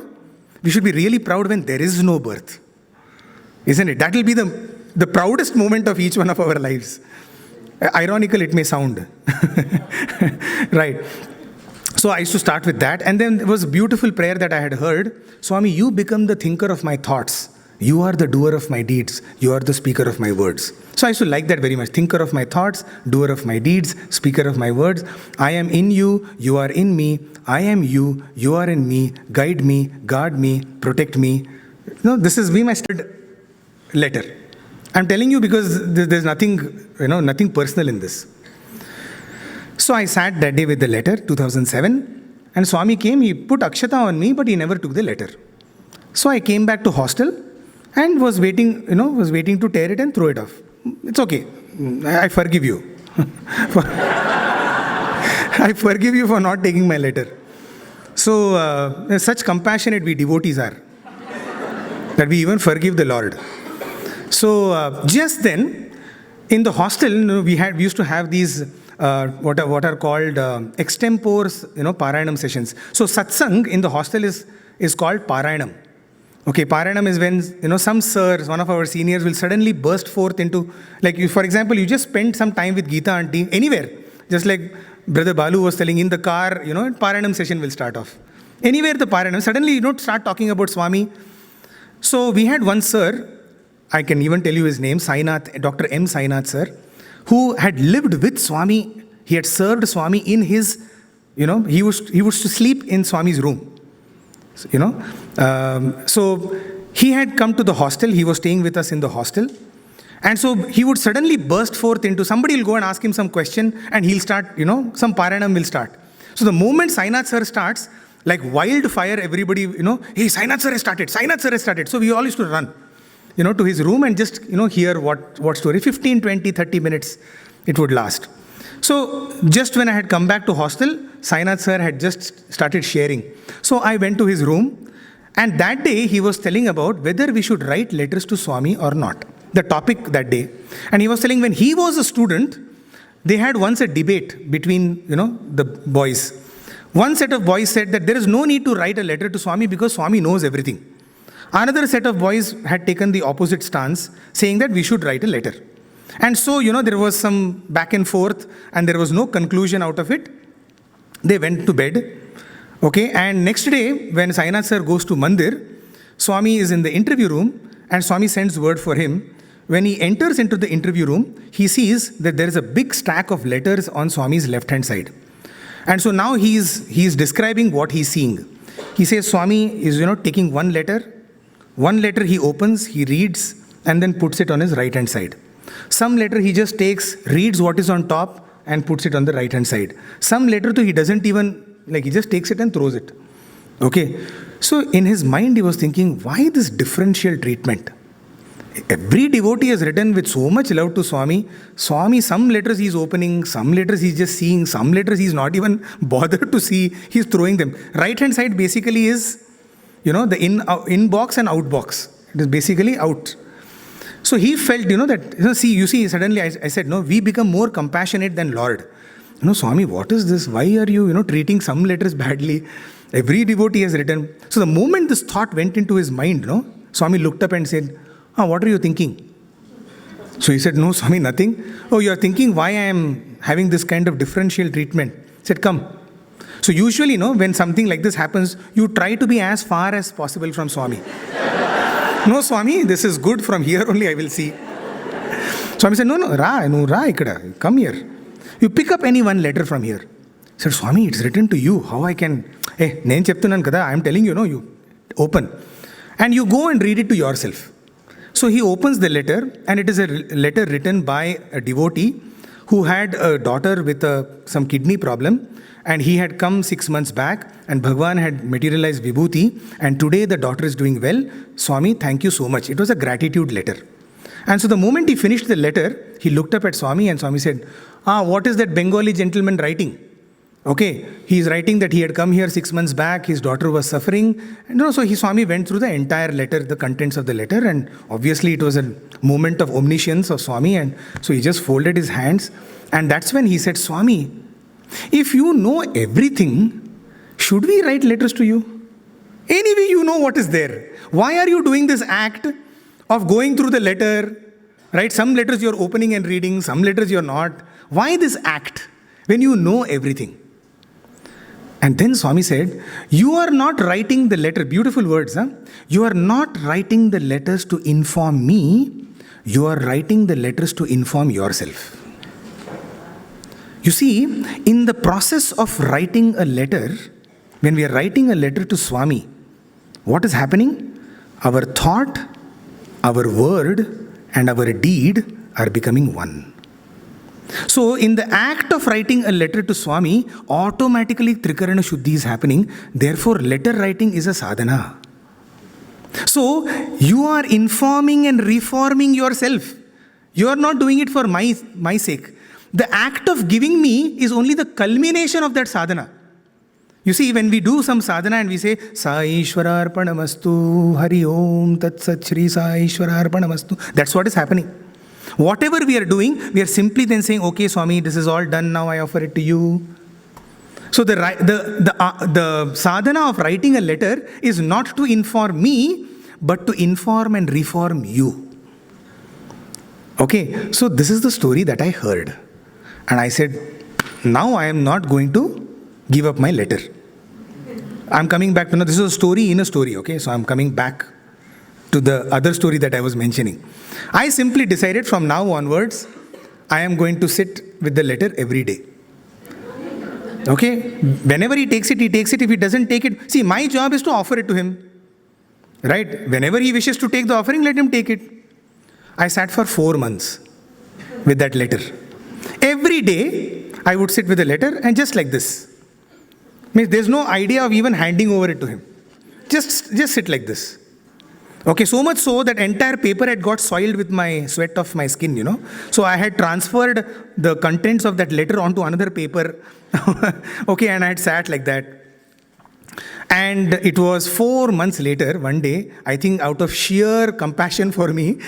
Speaker 2: We should be really proud when there is no birth. Isn't it? That will be the proudest moment of each one of our lives. Ironical it may sound. Right. So I used to start with that. And then there was a beautiful prayer that I had heard. Swami, you become the thinker of my thoughts. You are the doer of my deeds. You are the speaker of my words. So I used to like that very much. Thinker of my thoughts, doer of my deeds, speaker of my words. I am in you, you are in me. I am you, you are in me. Guide me, guard me, protect me. This is my letter. I'm telling you because there's nothing personal in this. So I sat that day with the letter, 2007, and Swami came, he put Akshata on me, but he never took the letter. So I came back to hostel and was waiting to tear it and throw it off. It's okay. I forgive you. I forgive you for not taking my letter. So such compassionate we devotees are, that we even forgive the Lord. So just then, in the hostel, we used to have these what are called extempore, Parayanam sessions. So satsang in the hostel is called Parayanam. Okay, Parayanam is when, some sirs, one of our seniors will suddenly burst forth into, for example, you just spend some time with Geeta auntie, anywhere. Just like Brother Balu was telling, in the car, Parayanam session will start off. Anywhere the Parayanam, suddenly start talking about Swami. So we had one sir, I can even tell you his name, Sainath, Dr. M. Sainath sir, who had lived with Swami. He had served Swami in his, he was to sleep in Swami's room. So he had come to the hostel. He was staying with us in the hostel. And so he would suddenly burst forth into, somebody will go and ask him some question and he'll start, some Parayanam will start. So the moment Sainath sir starts, like wildfire, everybody, hey, Sainath sir has started, Sainath sir has started. So we all used to run, to his room and just, hear what story. 15, 20, 30 minutes it would last. So just when I had come back to hostel, Sainath sir had just started sharing. So I went to his room, and that day he was telling about whether we should write letters to Swami or not. The topic that day. And he was telling when he was a student, they had once a debate between, the boys. One set of boys said that there is no need to write a letter to Swami because Swami knows everything. Another set of boys had taken the opposite stance, saying that we should write a letter. And so, there was some back and forth, and there was no conclusion out of it. They went to bed. Okay, and next day, when Sainath sir goes to Mandir, Swami is in the interview room, and Swami sends word for him. When he enters into the interview room, he sees that there is a big stack of letters on Swami's left-hand side. And so now he is describing what he's seeing. He says Swami is, taking one letter he opens, he reads, and then puts it on his right-hand side. Some letter he just takes, reads what is on top, and puts it on the right-hand side. Some letter too, he doesn't even, he just takes it and throws it. Okay. So in his mind, he was thinking, why this differential treatment? Every devotee has written with so much love to Swami. Swami, some letters he's opening, some letters he's just seeing, some letters he's not even bothered to see, he's throwing them. Right-hand side basically is, the inbox and outbox. It is basically out. So he felt, that, suddenly I said, no, we become more compassionate than Lord. Swami, what is this? Why are you, treating some letters badly? Every devotee has written. So the moment this thought went into his mind, Swami looked up and said, what are you thinking? So he said, no, Swami, nothing. Oh, you are thinking why I am having this kind of differential treatment. He said, come. So usually, when something like this happens, you try to be as far as possible from Swami. No, Swami, this is good. From here only I will see. Swami said, no, ikkada. Come here. You pick up any one letter from here. He said, Swami, it's written to you. How I can... Hey, nenu cheptunnan kada. I am telling you, you open. And you go and read it to yourself. So he opens the letter, and it is a letter written by a devotee who had a daughter with some kidney problem, and he had come 6 months back, and Bhagwan had materialized Vibhuti, and today the daughter is doing well. Swami, thank you so much. It was a gratitude letter. And so the moment he finished the letter, he looked up at Swami, and Swami said, what is that Bengali gentleman writing? Okay, he is writing that he had come here 6 months back, his daughter was suffering. And so Swami went through the entire letter, the contents of the letter, and obviously it was a moment of omniscience of Swami, and so he just folded his hands, and that's when he said, Swami, if you know everything, should we write letters to you? Anyway, you know what is there. Why are you doing this act of going through the letter, right? Some letters you're opening and reading, some letters you're not. Why this act when you know everything? And then Swami said, you are not writing the letter, beautiful words, huh? You are not writing the letters to inform me, you are writing the letters to inform yourself. You see, in the process of writing a letter, when we are writing a letter to Swami, what is happening? Our thought, our word, and our deed are becoming one. So, in the act of writing a letter to Swami, automatically Trikarana Shuddhi is happening. Therefore, letter writing is a sadhana. So, you are informing and reforming yourself. You are not doing it for my sake. The act of giving me is only the culmination of that sadhana. You see, when we do some sadhana and we say, Sa Ishvara Arpanamastu, Hari Om, Tat Sat Shri Sa Ishvara Arpanamastu, that's what is happening. Whatever we are doing, we are simply then saying, okay, Swami, this is all done now, I offer it to you. So the sadhana of writing a letter is not to inform me, but to inform and reform you. Okay, so this is the story that I heard. And I said, now I am not going to give up my letter. I'm coming back to, this is a story in a story, okay? So I'm coming back to the other story that I was mentioning. I simply decided from now onwards, I am going to sit with the letter every day. Okay? Whenever he takes it, he takes it. If he doesn't take it, see, my job is to offer it to him. Right? Whenever he wishes to take the offering, let him take it. I sat for 4 months with that letter. Every day, I would sit with the letter and just like this. Means there's no idea of even handing over it to him. Just sit like this. Okay, so much so that entire paper had got soiled with my sweat of my skin, you know. So I had transferred the contents of that letter onto another paper. Okay, and I had sat like that. And it was 4 months later, one day, I think out of sheer compassion for me,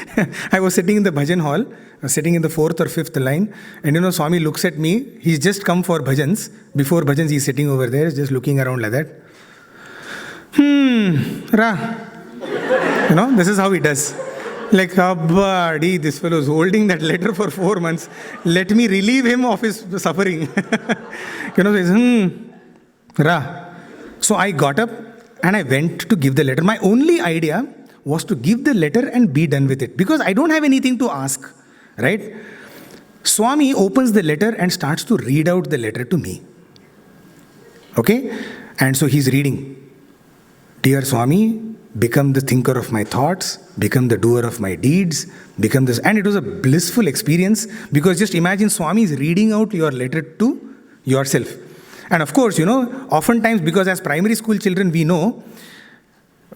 Speaker 2: I was sitting in the bhajan hall, sitting in the 4th or 5th line, and you know, Swami looks at me, he's just come for bhajans. Before bhajans, he's sitting over there, just looking around like that. You know, this is how he does. Like, buddy, this fellow is holding that letter for 4 months. Let me relieve him of his suffering. You know, he says, So I got up and I went to give the letter. My only idea was to give the letter and be done with it. Because I don't have anything to ask, right? Swami opens the letter and starts to read out the letter to me. Okay? And so he's reading. Dear Swami, become the thinker of my thoughts, become the doer of my deeds, become this. And it was a blissful experience because just imagine Swami is reading out your letter to yourself. And of course, you know, oftentimes because as primary school children, we know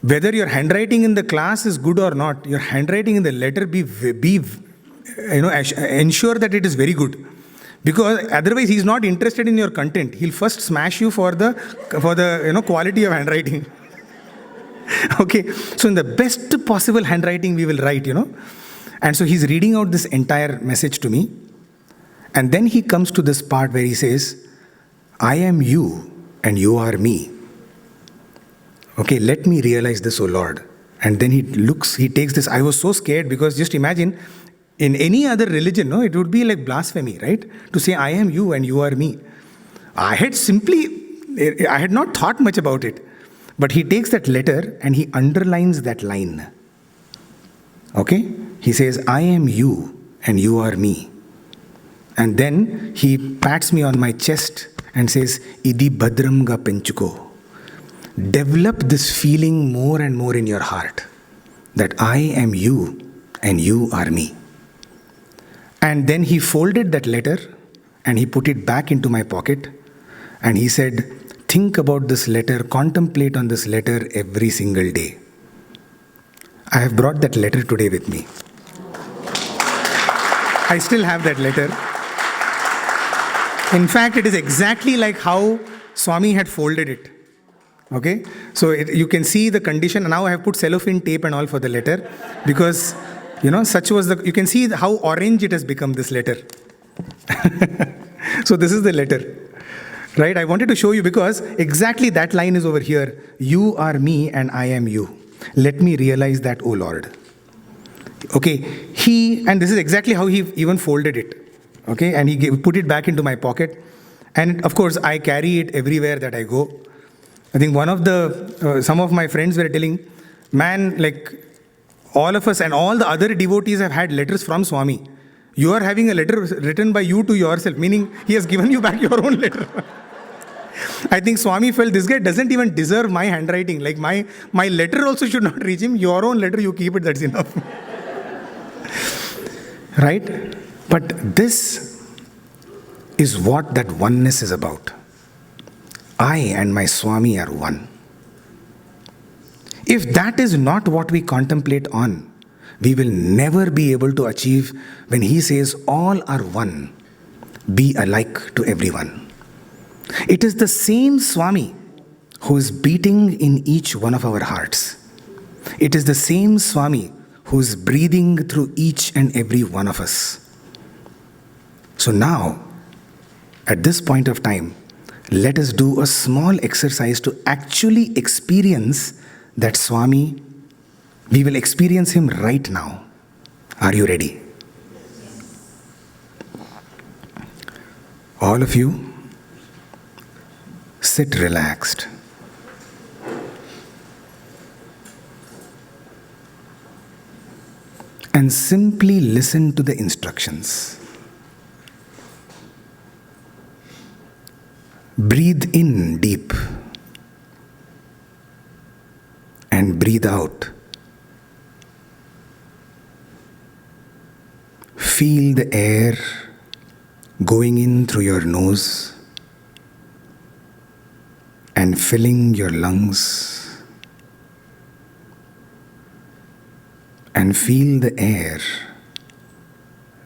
Speaker 2: whether your handwriting in the class is good or not, your handwriting in the letter ensure that it is very good. Because otherwise he is not interested in your content. He'll first smash you for the quality of handwriting. Okay, so in the best possible handwriting we will write, you know. And so he's reading out this entire message to me. And then he comes to this part where he says, I am you and you are me. Okay, let me realize this, O Lord. And then he takes this. I was so scared because just imagine, in any other religion, no, it would be like blasphemy, right? To say, I am you and you are me. I had not thought much about it. But he takes that letter and he underlines that line. Okay? He says, I am you and you are me. And then he pats me on my chest and says, Idi Bhadram ga penchuko. Develop this feeling more and more in your heart that I am you and you are me. And then he folded that letter and he put it back into my pocket. And he said, think about this letter, contemplate on this letter every single day. I have brought that letter today with me. I still have that letter. In fact, it is exactly like how Swami had folded it. Okay? So you can see the condition. Now I have put cellophane tape and all for the letter because, such was you can see how orange it has become, this letter. So this is the letter. Right? I wanted to show you because exactly that line is over here. You are me and I am you. Let me realize that, O Lord. Okay, and this is exactly how he even folded it. Okay, and he put it back into my pocket. And of course, I carry it everywhere that I go. I think some of my friends were telling, man, like all of us and all the other devotees have had letters from Swami. You are having a letter written by you to yourself, meaning he has given you back your own letter. I think Swami felt this guy doesn't even deserve my handwriting. Like my letter also should not reach him. Your own letter, you keep it, that's enough. Right? But this is what that oneness is about. I and my Swami are one. If that is not what we contemplate on, we will never be able to achieve when he says all are one, be alike to everyone. It is the same Swami who is beating in each one of our hearts. It is the same Swami who is breathing through each and every one of us. So now, at this point of time, let us do a small exercise to actually experience that Swami. We will experience him right now. Are you ready? All of you, sit relaxed. And simply listen to the instructions. Breathe in deep and breathe out. Feel the air going in through your nose and filling your lungs. And feel the air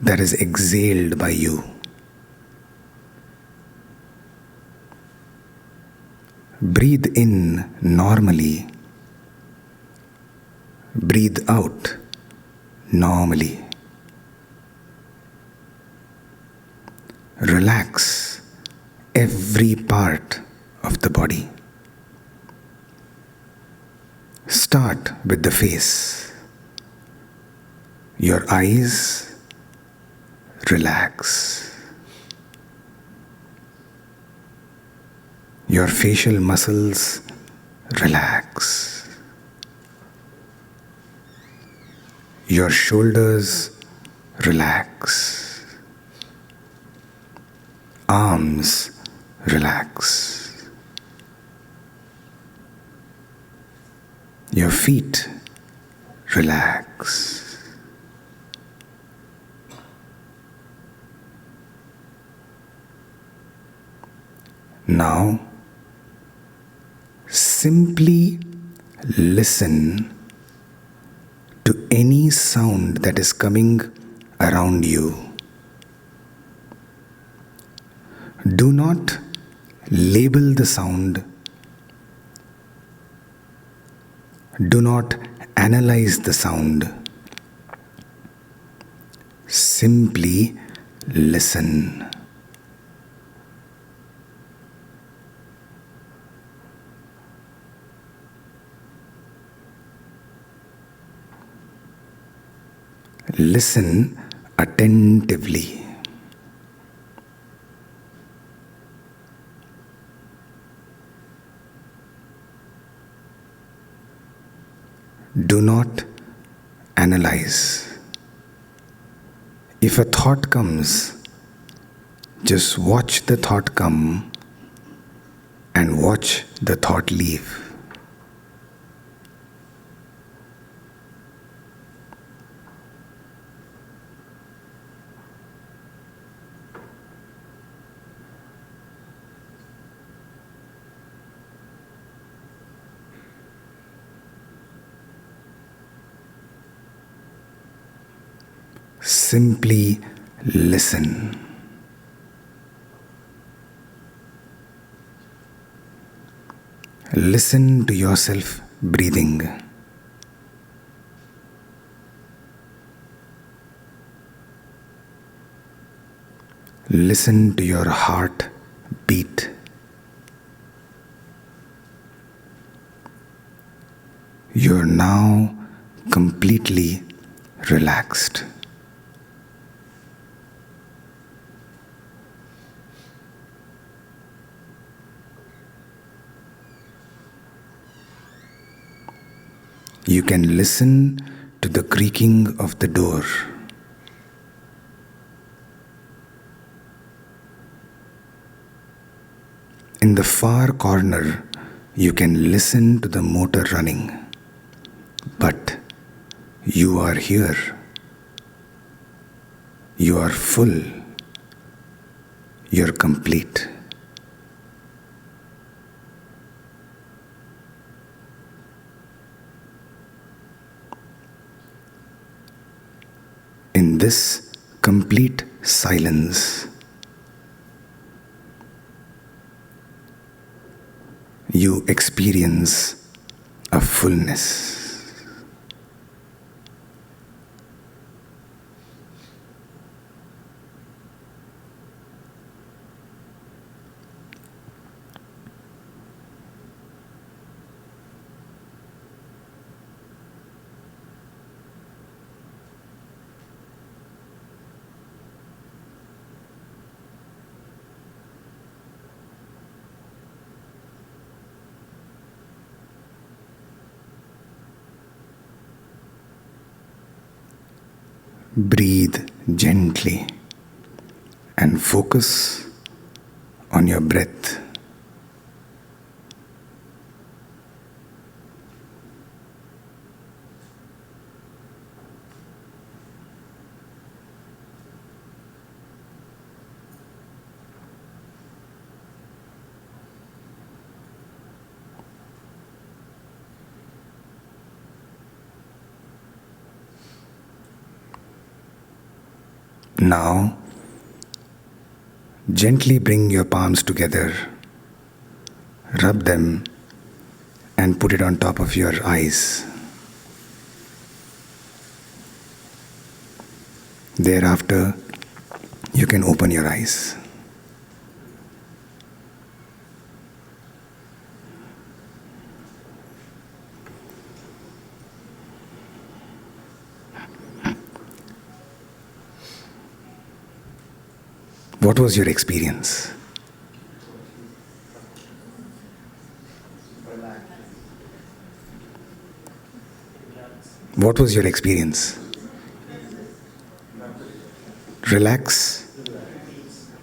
Speaker 2: that is exhaled by you. Breathe in normally. Breathe out normally. Relax every part of the body. Start with the face. Your eyes, relax. Your facial muscles, relax. Your shoulders, relax. Arms, relax. Your feet, relax. Now, simply listen to any sound that is coming around you. Do not label the sound. Do not analyze the sound. Simply listen. Listen attentively. Do not analyze. If a thought comes, just watch the thought come and watch the thought leave. simply listen. Listen to yourself breathing. Listen to your heart beat. You're now completely relaxed. You can listen to the creaking of the door. In the far corner, you can listen to the motor running. But you are here. You are full. You're complete. In this complete silence, you experience a fullness. Breathe gently and focus on your breath. Now, gently bring your palms together, rub them, and put it on top of your eyes. Thereafter, you can open your eyes. What was your experience? What was your experience? Relax,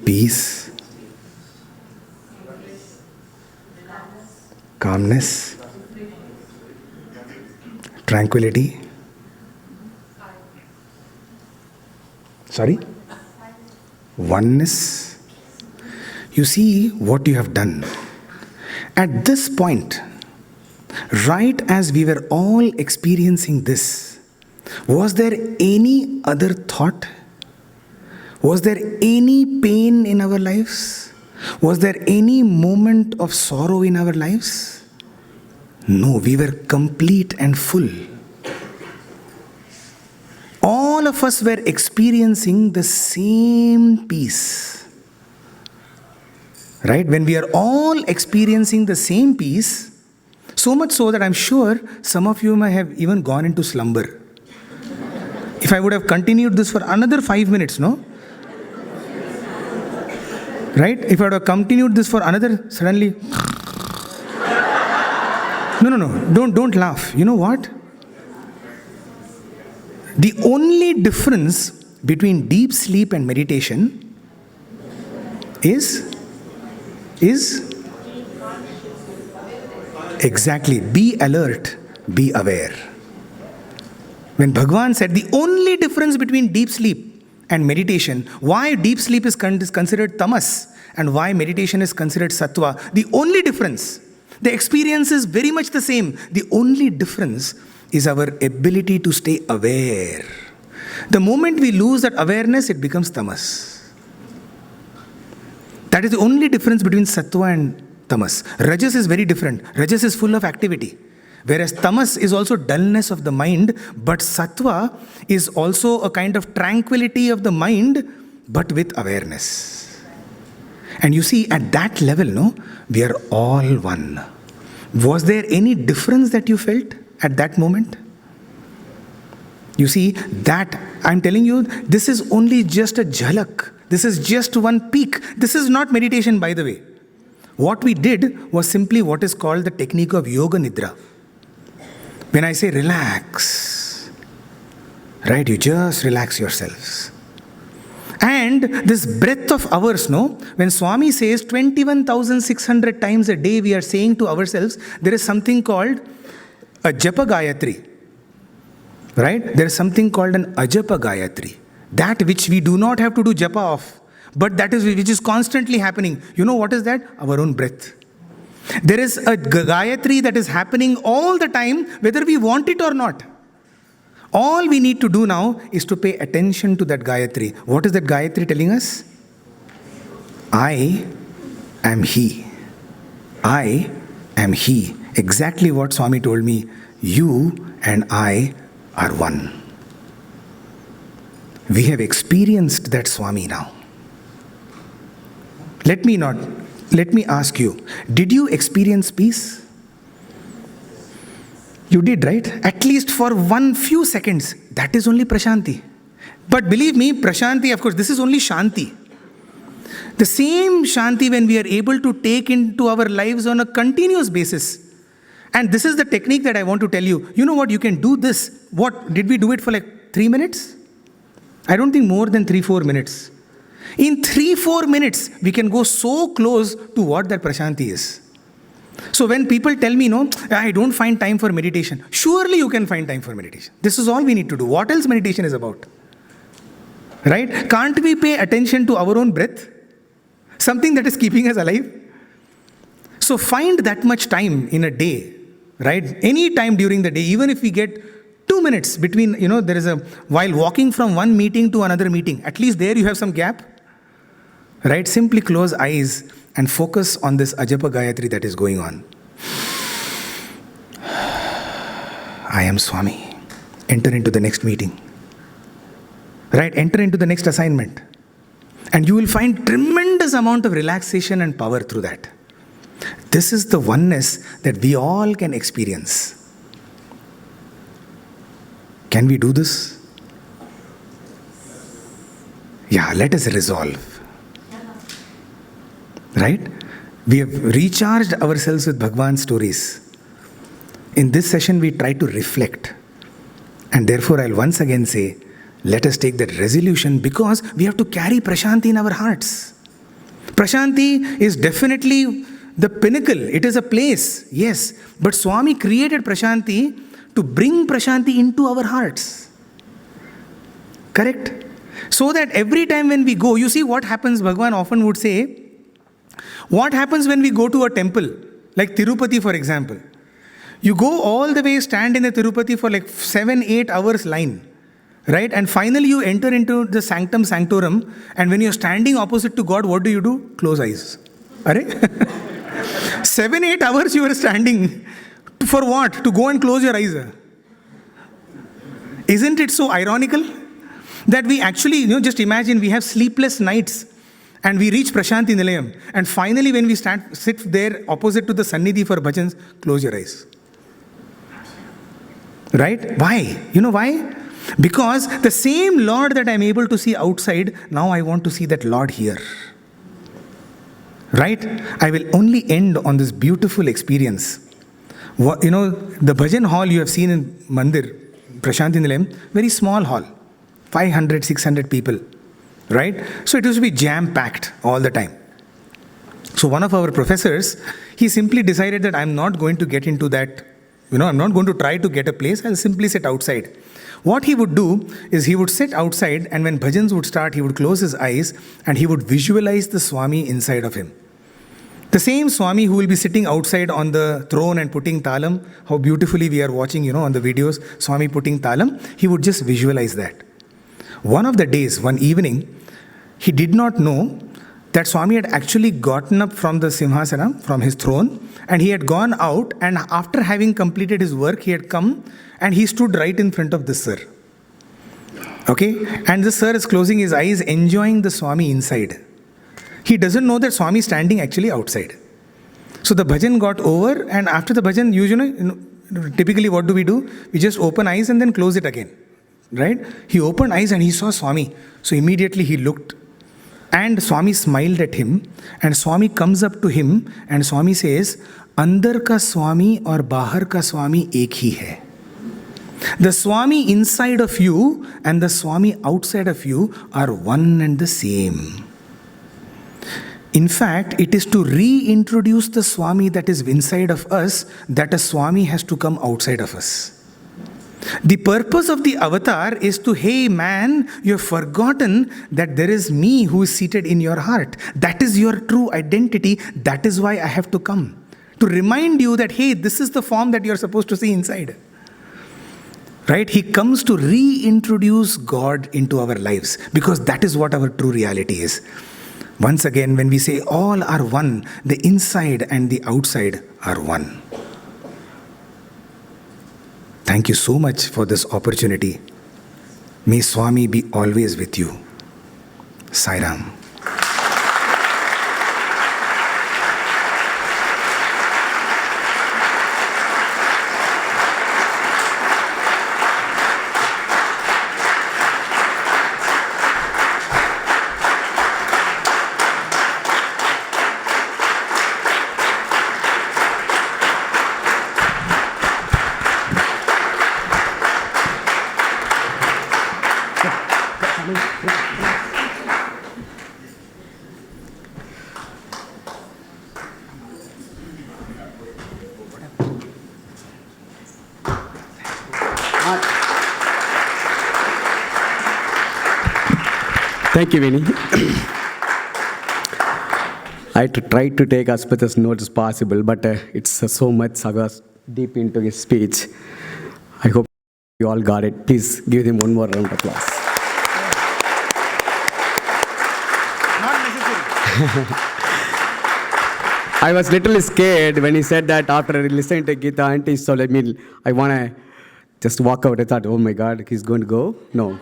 Speaker 2: peace, calmness, tranquility. Sorry? Oneness. You see what you have done. At this point, right as we were all experiencing this, was there any other thought? Was there any pain in our lives? Was there any moment of sorrow in our lives? No, we were complete and full. All of us were experiencing the same peace. Right? When we are all experiencing the same peace, so much so that I'm sure some of you may have even gone into slumber. If I would have continued this for another 5 minutes, no? Right? If I would have continued this for another, suddenly... No. Don't laugh. You know what? The only difference between deep sleep and meditation is exactly, be alert, be aware. When Bhagavan said the only difference between deep sleep and meditation, why deep sleep is considered tamas and why meditation is considered sattva, the only difference, the experience is very much the same. The only difference is our ability to stay aware. The moment we lose that awareness, it becomes tamas. That is the only difference between sattva and tamas. Rajas is very different. Rajas is full of activity. Whereas tamas is also dullness of the mind, but sattva is also a kind of tranquility of the mind, but with awareness. And you see, at that level, no, we are all one. Was there any difference that you felt at that moment? You see, that, I'm telling you, this is only just a jhalak. This is just one peak. This is not meditation, by the way. What we did was simply what is called the technique of yoga nidra. When I say relax, right, you just relax yourselves. And this breath of ours, no, when Swami says 21,600 times a day we are saying to ourselves, there is something called a japa gayatri. Right? There is something called an ajapa gayatri. That which we do not have to do japa of, but that is which is constantly happening. You know what is that? Our own breath. There is a gayatri that is happening all the time, whether we want it or not. All we need to do now is to pay attention to that gayatri. What is that gayatri telling us? I am he. I am he. Exactly what Swami told me. You and I are one. We have experienced that Swami now. Let me ask you, did you experience peace? You did, right? At least for one few seconds. That is only prashanti. But believe me, prashanti, of course, this is only shanti. The same shanti when we are able to take into our lives on a continuous basis. And this is the technique that I want to tell you. You know what? You can do this. What? Did we do it for like 3 minutes? I don't think more than 3-4 minutes. In 3-4 minutes, we can go so close to what that prashanti is. So when people tell me, no, I don't find time for meditation. Surely you can find time for meditation. This is all we need to do. What else meditation is about? Right? Can't we pay attention to our own breath? Something that is keeping us alive? So find that much time in a day. Right? Any time during the day, even if we get 2 minutes between, there is while walking from one meeting to another meeting, at least there you have some gap. Right? Simply close eyes and focus on this ajapa gayatri that is going on. I am Swami. Enter into the next meeting. Right? Enter into the next assignment. And you will find tremendous amount of relaxation and power through that. This is the oneness that we all can experience. Can we do this? Yeah, let us resolve. Right? We have recharged ourselves with Bhagwan's stories. In this session, we try to reflect. And therefore, I'll once again say, let us take that resolution because we have to carry Prashanti in our hearts. Prashanti is definitely the pinnacle. It is a place, yes. But Swami created Prashanti to bring Prashanti into our hearts. Correct? So that every time when we go, you see what happens, Bhagwan often would say, what happens when we go to a temple, like Tirupati for example. You go all the way, stand in the Tirupati for like 7-8 hours line. Right? And finally you enter into the sanctum sanctorum, and when you're standing opposite to God, what do? Close eyes. Are? 7-8 hours you are standing. For what? To go and close your eyes. Isn't it so ironical? That we actually, just imagine we have sleepless nights and we reach Prashanti Nilayam. And finally when we sit there opposite to the Sannidhi for bhajans, close your eyes. Right? Why? You know why? Because the same Lord that I'm able to see outside, now I want to see that Lord here. Right? I will only end on this beautiful experience. The bhajan hall you have seen in Mandir, Prashanti Nilayam, very small hall, 500, 600 people. Right? So it used to be jam-packed all the time. So one of our professors, he simply decided that I'm not going to get into that, I'm not going to try to get a place, I'll simply sit outside. What he would do is he would sit outside, and when bhajans would start, he would close his eyes and he would visualize the Swami inside of him. The same Swami who will be sitting outside on the throne and putting talam, how beautifully we are watching, on the videos, Swami putting talam, he would just visualize that. One of the days, one evening, he did not know that Swami had actually gotten up from the Simhasana, from his throne, and he had gone out, and after having completed his work, he had come and he stood right in front of the sir. Okay? And the sir is closing his eyes, enjoying the Swami inside. He doesn't know that Swami is standing actually outside. So the bhajan got over, and after the bhajan, typically what do? We just open eyes and then close it again. Right? He opened eyes and he saw Swami. So immediately he looked. And Swami smiled at him, and Swami comes up to him and Swami says, Andar ka Swami aur bahar ka Swami ek hi hai. The Swami inside of you and the Swami outside of you are one and the same. In fact, it is to reintroduce the Swami that is inside of us that a Swami has to come outside of us. The purpose of the avatar is to, hey man, you've forgotten that there is me who is seated in your heart. That is your true identity. That is why I have to come. To remind you that, hey, this is the form that you're supposed to see inside. Right? He comes to reintroduce God into our lives because that is what our true reality is. Once again, when we say all are one, the inside and the outside are one. Thank you so much for this opportunity. May Swami be always with you. Sai Ram.
Speaker 3: Thank you, Vinny. I tried to take as much as notes as possible, but it's so much I was deep into his speech. I hope you all got it. Please give him one more round of applause.
Speaker 2: Not necessary.
Speaker 3: I was literally scared when he said that after listening to Gita Auntie, so I want to just walk out. I thought, oh my God, he's going to go? No.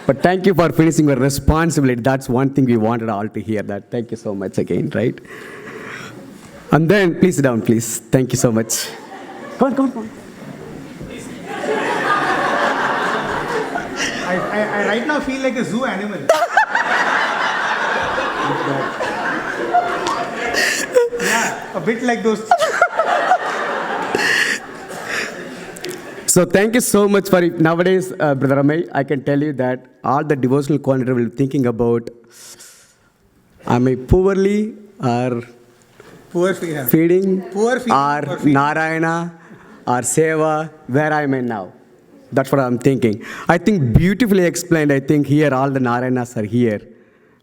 Speaker 3: But thank you for finishing your responsibility. That's one thing we wanted all to hear. That. Thank you so much again, right? And then, please sit down, please. Thank you so much. Come on.
Speaker 2: I right now feel like a zoo animal. Yeah, a bit like those.
Speaker 3: So thank you so much for it. Nowadays, Brother Amey, I can tell you that all the devotional coordinator will be thinking about, am I poorly or feeding or Narayana or Seva, where I am now? That's what I'm thinking. I think beautifully explained. I think here all the Narayanas are here.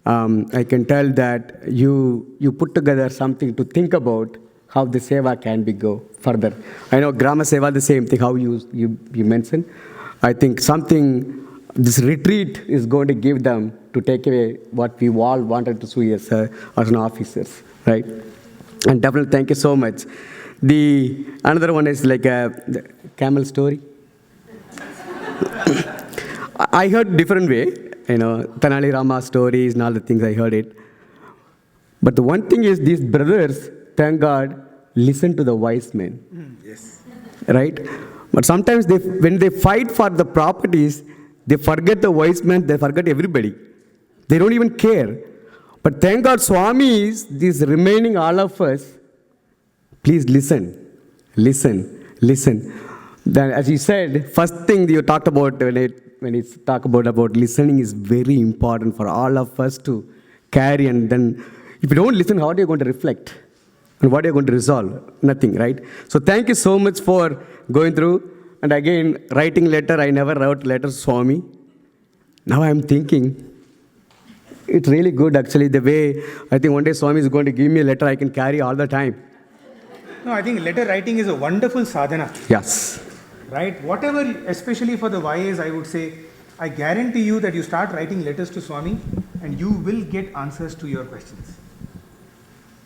Speaker 3: I can tell that you put together something to think about how the Seva can be go further. I know Grama Seva, the same thing, how you mentioned. I think this retreat is going to give them to take away what we all wanted to see as an officers, right? And definitely thank you so much. Another one is like the camel story. I heard different way, Tanali Rama stories and all the things I heard it. But the one thing is these brothers, thank God, listen to the wise men.
Speaker 2: Yes.
Speaker 3: Right? But sometimes when they fight for the properties, they forget the wise men, they forget everybody. They don't even care. But thank God Swami is this remaining all of us. Please listen. Then as you said, first thing you talked about when it's talk about listening is very important for all of us to carry. And then if you don't listen, how are you going to reflect? And what are you going to resolve? Nothing, right? So thank you so much for going through. And again, writing letter, I never wrote letters to Swami. Now I'm thinking, it's really good actually, the way I think one day Swami is going to give me a letter I can carry all the time.
Speaker 2: No, I think letter writing is a wonderful sadhana.
Speaker 3: Yes.
Speaker 2: Right? Whatever, especially for the YAs, I would say, I guarantee you that you start writing letters to Swami and you will get answers to your questions.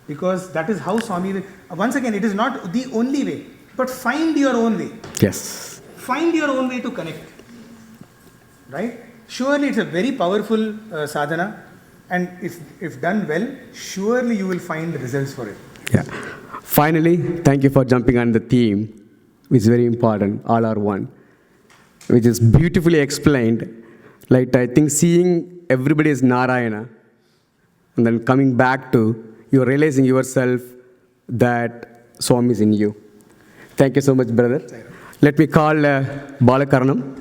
Speaker 2: Because that is how Swami will. Once again, it is not the only way, but find your own way.
Speaker 3: Yes.
Speaker 2: Find your own way to connect. Right? Surely it's a very powerful sadhana, and if done well, surely you will find results for it.
Speaker 3: Yeah. Finally, thank you for jumping on the theme, which is very important, all are one, which is beautifully explained. Like, I think seeing everybody as Narayana, and then coming back to, you're realizing yourself that Swami is in you. Thank you so much, brother. Let me call Balakaranam.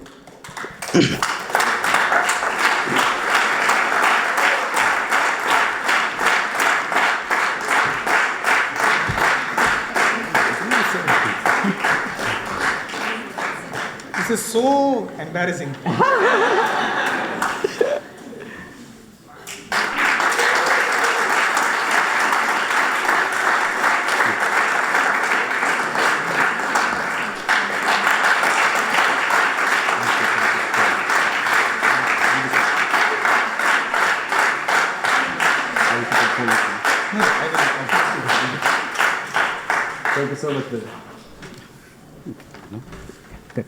Speaker 2: This is so embarrassing.
Speaker 3: Thank you so much, brother.